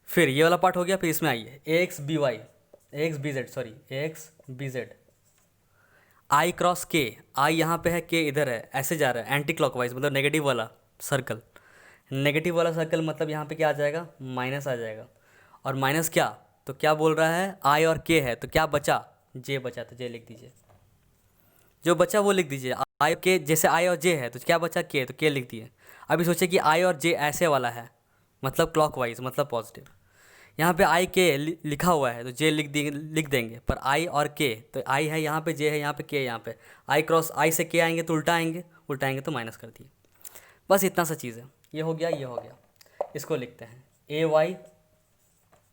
S1: फिर ये वाला पार्ट हो गया। फिर इसमें आइए A x B Y, A x B Z, sorry A x B Z I cross K, I यहाँ पे है, के इधर है, ऐसे जा रहा है एंटी क्लॉकवाइज, मतलब नेगेटिव वाला सर्कल। नेगेटिव वाला सर्कल मतलब यहाँ पे क्या आ जाएगा? माइनस आ जाएगा। और माइनस क्या? तो क्या बोल रहा है? आई और के है, तो क्या बचा? जे बचा, तो जे लिख दीजिए। जो बचा वो लिख दीजिए। आई के, जैसे आई और जे है तो क्या बचा? के, तो के लिख दिए। अभी सोचिए कि आई और जे ऐसे वाला है, मतलब क्लॉकवाइज, मतलब पॉजिटिव। यहाँ पे आई के लिखा हुआ है तो जे लिख देंगे, पर आई और के, तो आई है यहाँ पे, जे है यहाँ पे, के यहाँ पे। आई क्रॉस आई से के आएंगे तो उल्टा आएंगे, उल्टा आएंगे तो माइनस कर दिए। बस इतना सा चीज़ है। ये हो गया, ये हो गया। इसको लिखते हैं ए वाई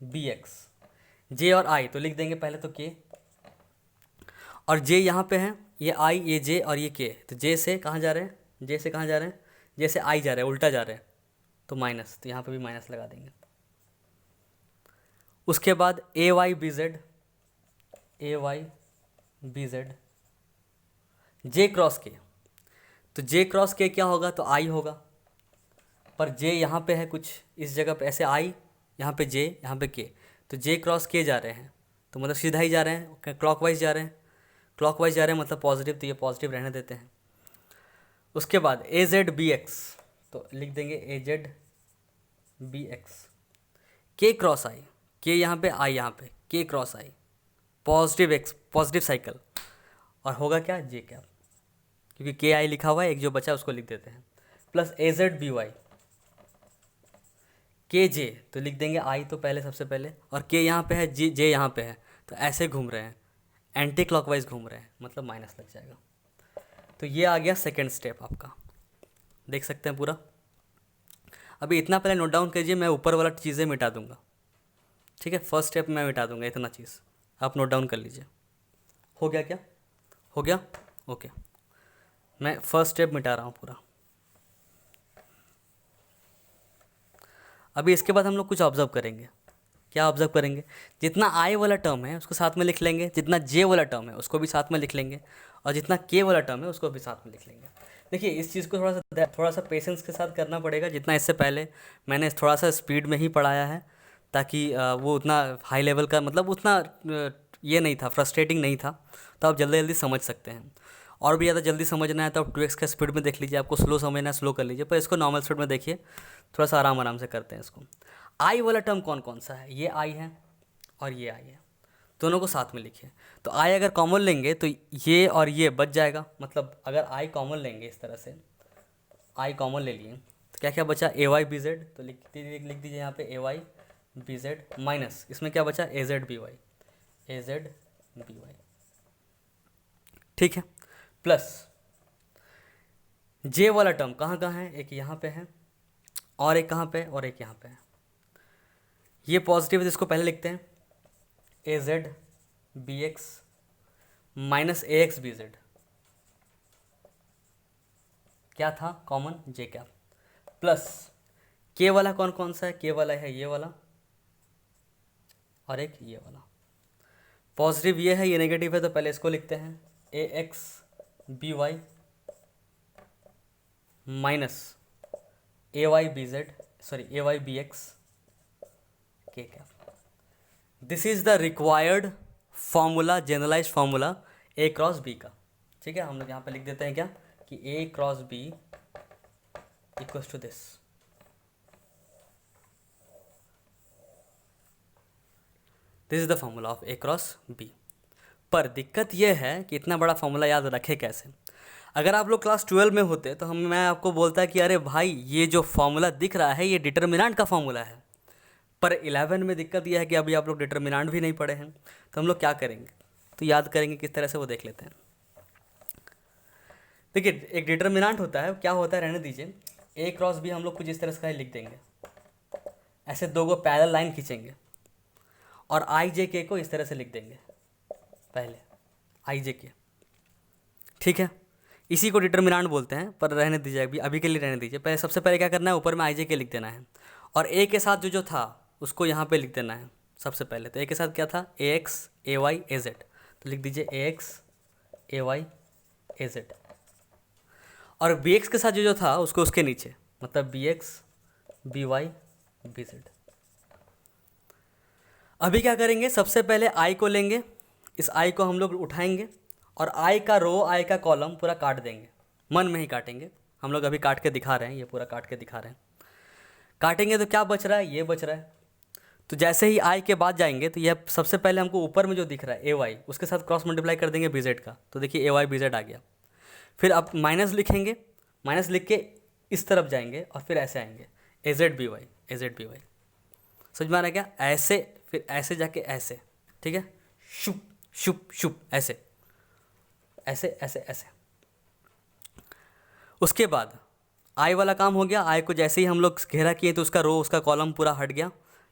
S1: बी एक्स, जे और आई तो लिख देंगे पहले तो के, और जे यहाँ पे है, ये आई, ये जे और ये के, तो जे से कहाँ जा रहे हैं? जे से कहाँ जा रहे हैं? जे से आई जा रहे हैं, उल्टा जा रहे हैं, तो माइनस, तो यहाँ पे भी माइनस लगा देंगे। उसके बाद ए वाई बी जेड, ए y B Z J cross के, तो जे क्रॉस के क्या होगा? तो आई होगा, पर जे यहाँ पे है कुछ इस जगह पे, ऐसे आई यहाँ पे, जे यहाँ पे के, तो जे क्रॉस के जा रहे हैं, तो मतलब सीधा ही जा रहे हैं, क्लॉकवाइज जा रहे हैं, क्लॉकवाइज जा रहे हैं मतलब पॉजिटिव, तो ये पॉजिटिव रहने देते हैं। उसके बाद ए जेड बी एक्स, तो लिख देंगे ए जेड बी एक्स के क्रॉस आई, के यहाँ पे, आई यहाँ पे, के क्रॉस आई, पॉजिटिव एक्स, पॉजिटिव साइकिल, और होगा क्या? जे कैप, क्योंकि के आई लिखा हुआ है, एक जो बचा उसको लिख देते हैं, प्लस ए जेड बी वाई के जे, तो लिख देंगे आई तो पहले, सबसे पहले, और के यहाँ पे है, जे यहाँ पे है, तो ऐसे घूम रहे हैं, एंटी क्लॉकवाइज घूम रहे हैं, मतलब माइनस लग जाएगा। तो ये आ गया सेकेंड स्टेप आपका, देख सकते हैं पूरा। अभी इतना पहले नोट डाउन कीजिए, मैं ऊपर वाला चीज़ें मिटा दूंगा, ठीक है? फर्स्ट स्टेप मैं मिटा दूंगा, इतना चीज़ आप नोट डाउन कर लीजिए। हो गया क्या? हो गया? ओके, मैं फर्स्ट स्टेप मिटा रहा हूँ पूरा। अभी इसके बाद हम लोग कुछ ऑब्जर्व करेंगे। क्या ऑब्जर्व करेंगे, जितना आई वाला टर्म है उसको साथ में लिख लेंगे, जितना जे वाला टर्म है उसको भी साथ में लिख लेंगे, और जितना के वाला टर्म है उसको भी साथ में लिख लेंगे। देखिए इस चीज़ को थोड़ा सा पेशेंस के साथ करना पड़ेगा, जितना इससे पहले मैंने थोड़ा सा स्पीड में ही पढ़ाया है, ताकि वो उतना हाई लेवल का मतलब उतना ये नहीं था, फ्रस्ट्रेटिंग नहीं था, तो आप जल्दी जल्दी समझ सकते हैं। और भी ज़्यादा जल्दी समझना है तो आप 2x का स्पीड में देख लीजिए, आपको स्लो समझना है स्लो कर लीजिए, पर इसको नॉर्मल स्पीड में देखिए, थोड़ा सा आराम आराम से करते हैं इसको। आई वाला टर्म कौन कौन सा है, ये आई है और ये आई है, दोनों को साथ में लिखिए। तो आई अगर कॉमन लेंगे तो ये और ये बच जाएगा, मतलब अगर आई कॉमन लेंगे इस तरह से, आई कॉमन ले लिए तो क्या क्या बचा, ए वाई बी जेड, तो लिख दीजिए यहाँ पे ए वाई बी जेड माइनस इसमें क्या बचा, ए Z B Y, A Z B Y, ठीक है, प्लस जे वाला टर्म कहाँ कहाँ है, एक यहाँ पे है और एक कहाँ पे, और एक यहाँ पे है। ये पॉजिटिव है, इसको पहले लिखते हैं, ए जेड बी एक्स माइनस ए एक्स बी जेड, क्या था कॉमन, जे कैप, प्लस के वाला कौन कौन सा है, के वाला है ये वाला और एक ये वाला, पॉजिटिव ये है ये नेगेटिव है, तो पहले इसको लिखते हैं, A x B y minus A y B Z, sorry A y B x के cap. This is the required formula, generalize formula A cross B का, ठीक है। हम लोग यहाँ पे लिख देते हैं क्या, कि A cross B equals to this, this is the formula of A cross B. पर दिक्कत यह है कि इतना बड़ा फॉर्मूला याद रखे कैसे। अगर आप लोग क्लास 12 में होते तो मैं आपको बोलता कि अरे भाई ये जो फॉर्मूला दिख रहा है ये डिटर्मिनेंट का फॉर्मूला है, पर 11 में दिक्कत यह है कि अभी आप लोग डिटर्मिनेंट भी नहीं पढ़े हैं, तो हम लोग क्या करेंगे, तो याद करेंगे किस तरह से वो देख लेते हैं। देखिए एक डिटर्मिनेंट होता है, क्या होता है रहने दीजिए, ए क्रॉस बी हम लोग कुछ इस तरह से लिख देंगे, ऐसे दो गो पैरेलल लाइन खींचेंगे और आई जे के को इस तरह से लिख देंगे, पहले आई जे के, ठीक है, इसी को डिटर्मिनेंट बोलते हैं, पर रहने दीजिए अभी के लिए रहने दीजिए। पहले सबसे पहले क्या करना है, ऊपर में आई जे के लिख देना है और ए के साथ जो था उसको यहाँ पे लिख देना है सबसे पहले। तो ए के साथ क्या था, A x A y A z, तो लिख दीजिए A x A y A z, और बी एक्स के साथ जो था उसको उसके नीचे, मतलब B x B y B z. अभी क्या करेंगे, सबसे पहले आई को लेंगे, इस आई को हम लोग उठाएंगे और आई का रो आई का कॉलम पूरा काट देंगे, मन में ही काटेंगे, हम लोग अभी काट के दिखा रहे हैं, ये पूरा काट के दिखा रहे हैं। काटेंगे तो क्या बच रहा है, ये बच रहा है। तो जैसे ही आई के बाद जाएंगे तो यह सबसे पहले हमको ऊपर में जो दिख रहा है ए वाई, उसके साथ क्रॉस मल्टीप्लाई कर देंगे बी जेड का, तो देखिए ए वाई बी जेड आ गया। फिर अब माइनस लिखेंगे, माइनस लिख के इस तरफ जाएंगे और फिर ऐसे आएंगे, ए Z B Y A Z B Y, समझ में आ रहा है क्या, ऐसे फिर ऐसे जाके ऐसे, ठीक है, शुप शुप शुप ऐसे ऐसे ऐसे ऐसे। उसके बाद आई वाला काम हो गया, आई को जैसे ही हम लोग घेरा किए तो उसका रो उसका कॉलम पूरा हट गया,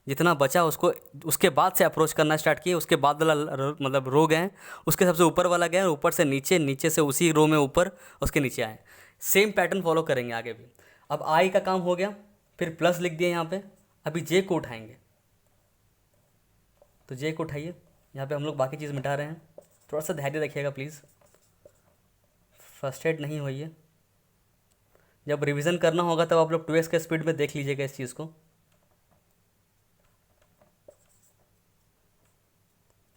S1: जितना बचा उसको उसके बाद से अप्रोच करना स्टार्ट किए, उसके बाद वाला मतलब रो गए, उसके सबसे ऊपर वाला गए, ऊपर से नीचे, नीचे से उसी रो में ऊपर, उसके नीचे आए। सेम पैटर्न फॉलो करेंगे आगे भी। अब आई का काम हो गया, फिर प्लस लिख दिए यहाँ पे, अभी जे को उठाएंगे, तो जे को उठाइए, यहाँ पे हम लोग बाकी चीज़ मिटा रहे हैं, थोड़ा सा धैर्य रखिएगा प्लीज़, फर्स्ट्रेट नहीं होइए। जब रिवीजन करना होगा तब आप लोग 2x के स्पीड में देख लीजिएगा इस चीज़ को।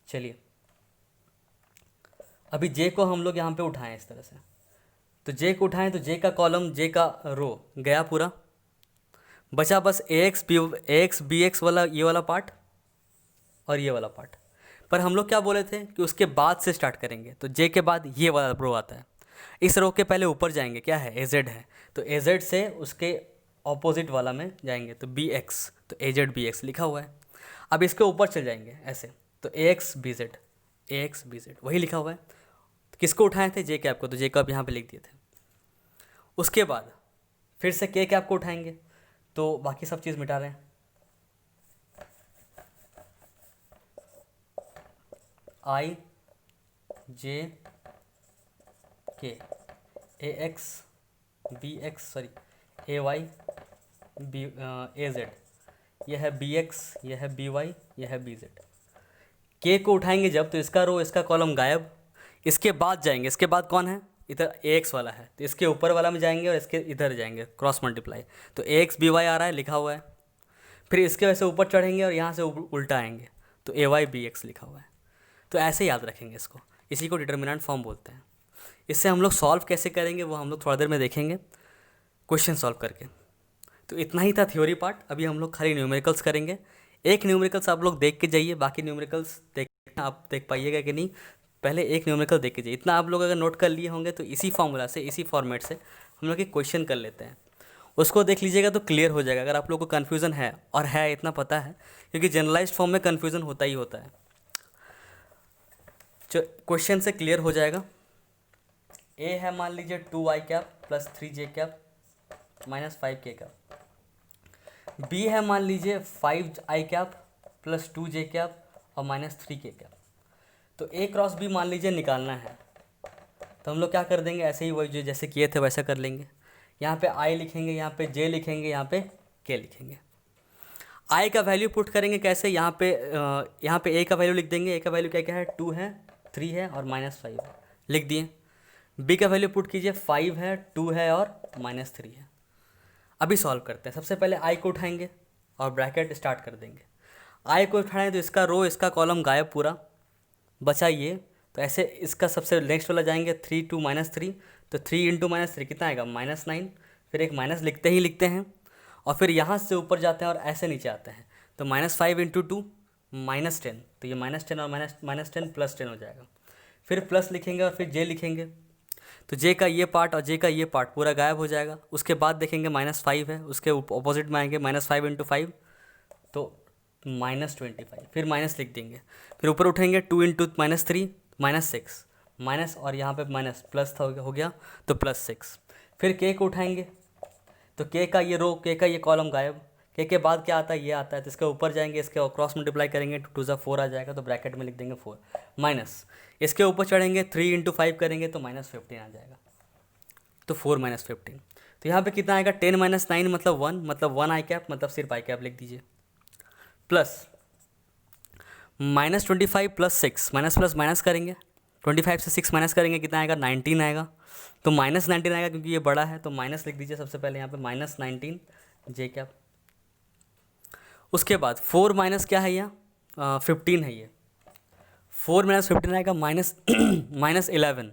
S1: चलिए अभी जे को हम लोग यहाँ पे उठाएं इस तरह से, तो जे को उठाएं तो जे का कॉलम जे का रो गया पूरा, बचा बस ए एक्स बी एक्स वाला ये वाला पार्ट और ये वाला पार्ट। पर हम लोग क्या बोले थे कि उसके बाद से स्टार्ट करेंगे, तो जे के बाद ये वाला रो आता है, इस रो के पहले ऊपर जाएंगे, क्या है ए जेड है, तो ए जेड से उसके ऑपोजिट वाला में जाएंगे, तो बी एक्स, तो ए जेड बी एक्स लिखा हुआ है। अब इसके ऊपर चल जाएंगे ऐसे, तो ए एक्स बी जेड, ए एक्स बी जेड वही लिखा हुआ है। तो किसको उठाए थे, जे कैप को, तो जे कैप यहाँ पे लिख दिए थे। उसके बाद फिर से के कैप को उठाएंगे, तो बाकी सब चीज़ मिटा रहे हैं, आई जे के ए x B x sorry A y B A Z, यह है बी एक्स, यह है बी वाई, यह है बी जेड। के को उठाएंगे जब तो इसका रो इसका कॉलम गायब। इसके बाद जाएंगे, इसके बाद कौन है, इधर ए एक्स वाला है तो इसके ऊपर वाला में जाएंगे और इसके इधर जाएंगे क्रॉस मल्टीप्लाई, तो ए एक्स बी वाई आ रहा है लिखा हुआ है। फिर इसके वैसे ऊपर चढ़ेंगे और यहाँ से उल्टा आएंगे तो ए वाई बी एक्स लिखा हुआ है। तो ऐसे याद रखेंगे इसको, इसी को डिटर्मिनेंट फॉर्म बोलते हैं। इससे हम लोग सॉल्व कैसे करेंगे वो हम लोग थोड़ा देर में देखेंगे क्वेश्चन सॉल्व करके। तो इतना ही था थ्योरी पार्ट। अभी हम लोग खाली न्यूमेरिकल्स करेंगे। एक न्यूमेरिकल्स आप लोग देख के जाइए, बाकी न्यूमेरिकल्स देखना आप देख पाइएगा कि नहीं, पहले एक न्यूमेरिकल देख के जाइए। इतना आप लोग अगर नोट कर लिए होंगे तो इसी फॉर्मूला से, इसी फॉर्मेट से हम लोग एक क्वेश्चन कर लेते हैं, उसको देख लीजिएगा तो क्लियर हो जाएगा। अगर आप लोग को कन्फ्यूज़न है, और है इतना पता है क्योंकि जनरलाइज्ड फॉर्म में कन्फ्यूज़न होता ही होता है, क्वेश्चन से क्लियर हो जाएगा। ए है मान लीजिए 2i cap plus 3j cap minus 5k cap. B है मान लीजिए 5i cap plus 2j cap और माइनस 3k कैप। तो ए क्रॉस बी मान लीजिए निकालना है, तो हम लोग क्या कर देंगे, ऐसे ही वही जो जैसे किए थे वैसा कर लेंगे। यहाँ पे आई लिखेंगे, यहाँ पे जे लिखेंगे, यहाँ पे के लिखेंगे। आई का वैल्यू पुट करेंगे कैसे, यहाँ पे ए का वैल्यू लिख देंगे। ए का वैल्यू क्या क्या है, 2 है, 3 है और माइनस 5 है, लिख दिए। बी का वैल्यू पुट कीजिए, 5 है, 2 है और माइनस 3 है। अभी सॉल्व करते हैं। सबसे पहले आई को उठाएंगे और ब्रैकेट स्टार्ट कर देंगे। आई को उठाएं तो इसका रो इसका कॉलम गायब पूरा, बचा ये। तो ऐसे इसका सबसे नेक्स्ट वाला जाएंगे 3 2 -3, तो 3 इंटू -3 कितना आएगा, -9। फिर एक माइनस लिखते ही लिखते हैं और फिर यहाँ से ऊपर जाते हैं और ऐसे नीचे आते हैं, तो -5 इंटू 2 -10, तो ये -10 और -10 +10 हो जाएगा। फिर प्लस लिखेंगे और फिर जे लिखेंगे, तो जे का ये पार्ट और जे का ये पार्ट पूरा गायब हो जाएगा। उसके बाद देखेंगे -5 है, उसके ऑपोजिट में आएंगे -5 इंटू 5 तो -25, फिर माइनस लिख देंगे। फिर ऊपर उठेंगे 2 इंटू -3 -6, माइनस और यहाँ पे माइनस प्लस था हो गया तो +6। फिर के को उठाएंगे तो के का ये रो, के का ये कॉलम गायब। के बाद क्या आता है, ये आता है, तो इसके ऊपर जाएंगे, इसके क्रॉस मल्टीप्लाई करेंगे, 2 × 4 आ जाएगा, तो ब्रैकेट में लिख देंगे 4 माइनस। इसके ऊपर चढ़ेंगे 3 इंटू 5 करेंगे तो -15 आ जाएगा, तो 4 -15। तो यहाँ पे कितना आएगा, 10 - 9 मतलब 1, मतलब 1 आई कैप, मतलब सिर्फ आई कैप लिख दीजिए। प्लस -25 + 6, माइनस प्लस माइनस करेंगे, 25 से 6 माइनस करेंगे, कितना आएगा, 19 आएगा। तो -19 आएगा क्योंकि ये बड़ा है, तो माइनस लिख दीजिए सबसे पहले यहाँ पे -19 जे कैप। उसके बाद 4 माइनस क्या है, यहाँ 15 है, ये 4 - 15 आएगा, -11,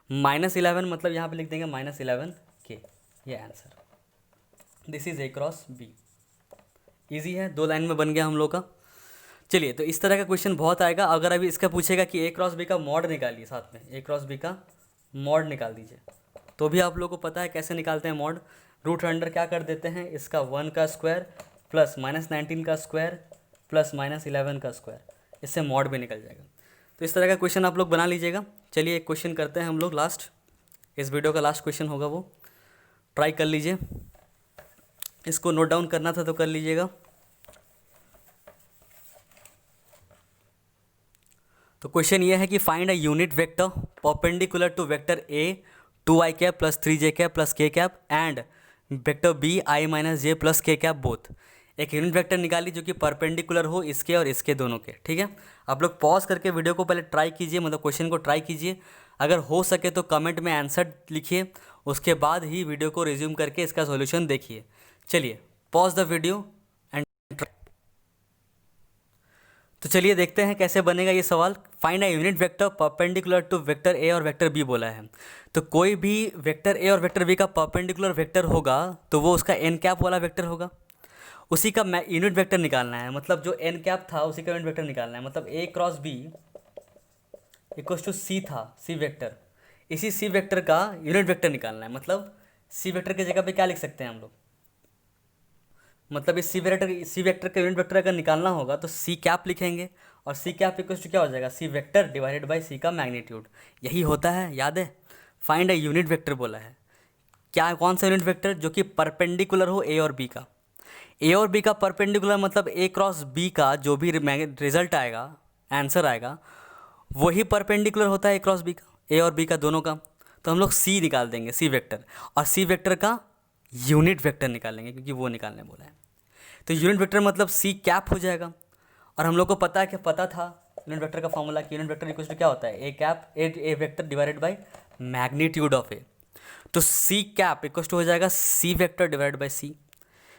S1: -11 मतलब यहाँ पे लिख देंगे -11 के, ये answer. This is A cross B. Easy है, 2 लाइन में बन गया हम लोग का। चलिए, तो इस तरह का क्वेश्चन बहुत आएगा। अगर अभी इसका पूछेगा कि ए क्रॉस बी का मॉड निकालिए, साथ में ए क्रॉस बी का मॉड निकाल दीजिए, तो भी आप लोगों को पता है कैसे निकालते हैं मॉड। रूट अंडर क्या कर देते हैं, इसका 1 का स्क्वायर प्लस -19 का स्क्वायर प्लस -11 का स्क्वायर, इससे मॉड भी निकल जाएगा। तो इस तरह का क्वेश्चन आप लोग बना लीजिएगा। चलिए एक क्वेश्चन करते हैं हम लोग, लास्ट, इस वीडियो का लास्ट क्वेश्चन होगा, वो ट्राई कर लीजिए। इसको नोट डाउन करना था तो कर लीजिएगा। तो क्वेश्चन ये है कि find a unit vector perpendicular to vector A 2i cap plus 3j cap plus k cap and vector B i - j plus k cap both. एक यूनिट वेक्टर निकाली जो कि परपेंडिकुलर हो इसके और इसके दोनों के, ठीक है। आप लोग पॉज करके वीडियो को पहले ट्राई कीजिए, मतलब क्वेश्चन को ट्राई कीजिए। अगर हो सके तो कमेंट में आंसर लिखिए, उसके बाद ही वीडियो को रिज्यूम करके इसका सॉल्यूशन देखिए। चलिए pause the video and try. तो चलिए देखते हैं कैसे बनेगा ये सवाल। Find a unit vector perpendicular to vector A और वेक्टर बी बोला है। तो कोई भी वेक्टर ए और वेक्टर बी का परपेंडिकुलर वेक्टर होगा तो वो उसका एन कैप वाला वेक्टर होगा, उसी का यूनिट वेक्टर निकालना है। मतलब जो एन कैप था उसी का यूनिट वेक्टर निकालना है। मतलब A cross B equals to सी था, सी वेक्टर, इसी सी वेक्टर का यूनिट वेक्टर निकालना है। मतलब सी वेक्टर की जगह पे क्या लिख सकते हैं हम लोग, मतलब इस सी वेक्टर का यूनिट वेक्टर अगर निकालना होगा तो सी कैप लिखेंगे, और सी कैप इक्वल्स टू क्या हो जाएगा, सी वेक्टर डिवाइडेड बाय सी का मैग्नीट्यूड। यही होता है, याद है। फाइंड अ यूनिट वेक्टर बोला है, क्या कौन सा यूनिट वेक्टर, जो कि परपेंडिकुलर हो ए और बी का। ए और बी का परपेंडिकुलर मतलब ए क्रॉस बी का जो भी रिजल्ट आएगा, आंसर आएगा, वही परपेंडिकुलर होता है ए क्रॉस बी का, ए और बी का दोनों का। तो हम लोग सी निकाल देंगे, सी वेक्टर, और सी वेक्टर का यूनिट वेक्टर निकालेंगे क्योंकि वो निकालने बोला है। तो यूनिट वेक्टर मतलब सी कैप हो जाएगा। और हम लोग को पता है कि पता था यूनिट वेक्टर का फॉर्मूला कि यूनिट वेक्टर इक्वल टू क्या होता है, A cap A vector divided by magnitude of A. तो सी कैप इक्वल टू हो जाएगा C vector divided by C.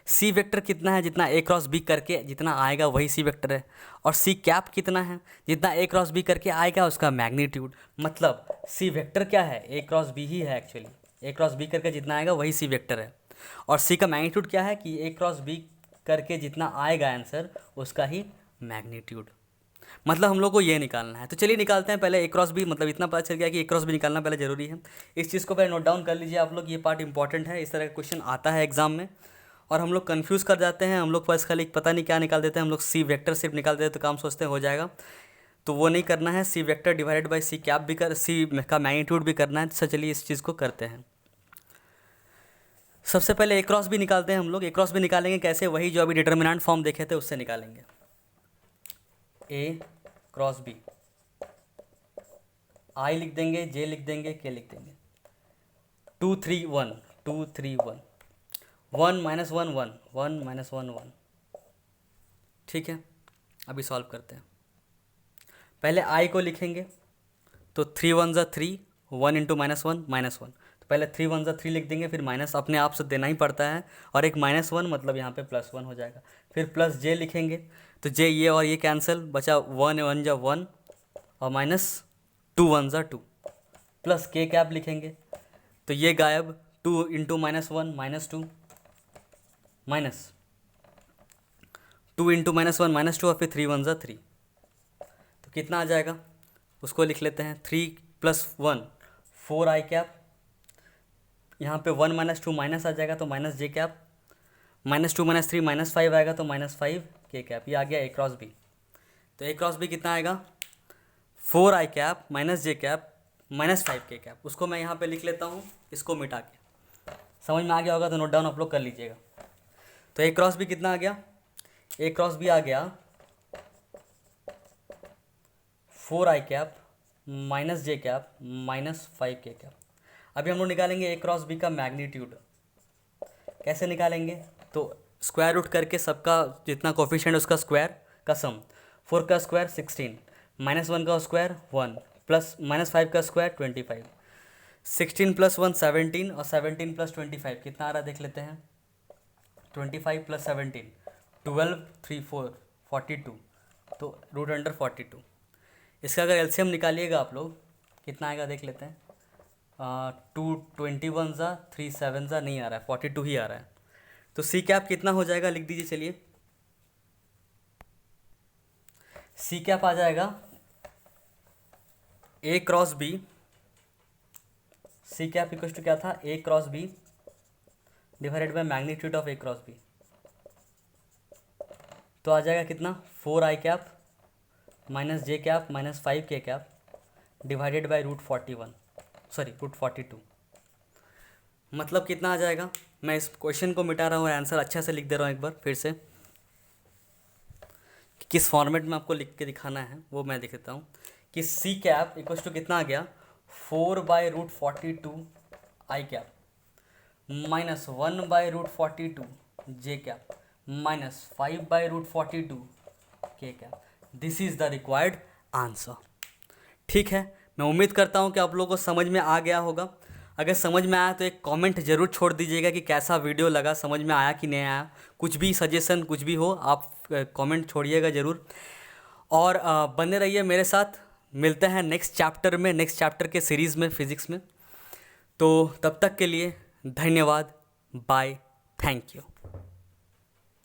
S1: C vector कितना है, जितना ए क्रॉस बी करके जितना आएगा वही सी वेक्टर है। और सी कैप कितना है, जितना ए क्रॉस बी करके आएगा उसका मैग्नीट्यूड। मतलब सी वेक्टर क्या है, ए क्रॉस बी ही है एक्चुअली। ए क्रॉस बी करके जितना आएगा वही सी वेक्टर है। और सी का मैग्नीट्यूड क्या है कि ए क्रॉस बी करके जितना आएगा आंसर उसका ही मैग्नीट्यूड। मतलब हम लोग को ये निकालना है। तो चलिए निकालते हैं। पहले ए क्रॉस बी, मतलब इतना पता चल गया कि ए क्रॉस बी निकालना पहले ज़रूरी है। इस चीज़ को पहले नोट डाउन कर लीजिए आप लोग, ये पार्ट इंपॉर्टेंट है। इस तरह का क्वेश्चन आता है एग्जाम में और हम लोग कंफ्यूज कर जाते हैं। हम लोग बस खाली पता नहीं क्या निकाल देते हैं, हम लोग सी वेक्टर सिर्फ निकाल देते हैं तो काम सोचते हैं हो जाएगा। तो वो नहीं करना है, C vector divided by C cap भी कर, सी का मैग्नीट्यूड भी करना है। तो चलिए इस चीज़ को करते हैं। सबसे पहले ए क्रॉस बी निकालते हैं हम लोग। ए क्रॉस बी निकालेंगे कैसे, वही जो अभी डिटर्मिनेंट फॉर्म देखे थे उससे निकालेंगे। ए क्रॉस बी, आई लिख देंगे, जे लिख देंगे, के लिख देंगे। 2 3 1 2 3 1 1 -1 1 1 -1 1। ठीक है, अभी सॉल्व करते हैं। पहले आई को लिखेंगे तो 3 1 ज़ा 3, 1 इंटू -1 -1। तो पहले 3 1 ज़ा 3 लिख देंगे, फिर माइनस अपने आप से देना ही पड़ता है और एक -1 मतलब यहाँ पे +1 हो जाएगा। फिर प्लस जे लिखेंगे तो जे ये और ये कैंसिल, बचा 1 1 ज़ा 1 और -2 1 ज़ा 2। प्लस के कैप लिखेंगे तो ये गायब, 2 इंटू -1 -2 माइनस 2 इंटू -1 -2 और फिर 3 1 ज़ा 3। तो कितना आ जाएगा उसको लिख लेते हैं। 3 + 1 4 आई कैप, यहाँ पे 1 -2 माइनस आ जाएगा तो माइनस जे कैप, -2 -3 -5 आएगा तो -5 के कैप। ये आ गया ए क्रॉस बी। तो ए क्रॉस बी कितना आएगा, 4 I cap minus J cap -5 K cap. उसको मैं यहाँ पे लिख लेता हूँ, इसको मिटा के। समझ में आ गया होगा तो नोट डाउन आप लोग कर लीजिएगा। तो ए क्रॉस बी कितना आ गया, ए क्रॉस बी आ गया 4 I cap minus J cap -5 K cap. अभी हम लोग निकालेंगे ए क्रॉस बी का मैग्नीट्यूड। कैसे निकालेंगे, तो स्क्वायर रूट करके सबका जितना कोफिशिएंट उसका स्क्वायर का सम। 4 का स्क्वायर 16, -1 का स्क्वायर 1, प्लस -5 का स्क्वायर 25। 16 + 1 17 और 17 + 25 कितना आ रहा है देख लेते हैं। 25 + 17 12 3 4 42, तो √42। इसका अगर एलसीएम निकालिएगा आप लोग कितना आएगा देख लेते हैं। 2 21 ज़ा 3 7 ज़ा नहीं आ रहा है, 42 ही आ रहा है। तो सी कैप कितना हो जाएगा लिख दीजिए। चलिए सी कैप आ जाएगा A cross B, C cap equal to क्या था, A cross B divided by magnitude of A cross B. तो आ जाएगा कितना, 4 I cap minus J cap -5 K cap divided by √42। मतलब कितना आ जाएगा, मैं इस क्वेश्चन को मिटा रहा हूँ और आंसर अच्छे से लिख दे रहा हूँ एक बार फिर से। किस फॉर्मेट में आपको लिख के दिखाना है वो मैं दिख देता हूँ कि सी कैप इक्वल टू कितना आ गया, 4/√42 आई कैप -1/√42 जे कैप -5/√42 के cap. This is the required answer. ठीक है, मैं उम्मीद करता हूँ कि आप लोगों को समझ में आ गया होगा। अगर समझ में आया तो एक कमेंट ज़रूर छोड़ दीजिएगा कि कैसा वीडियो लगा, समझ में आया कि नहीं आया। कुछ भी सजेशन कुछ भी हो आप कमेंट छोड़िएगा ज़रूर। और बने रहिए मेरे साथ, मिलते हैं नेक्स्ट चैप्टर में, नेक्स्ट चैप्टर के सीरीज़ में फिज़िक्स में। तो तब तक के लिए धन्यवाद, बाय, थैंक यू।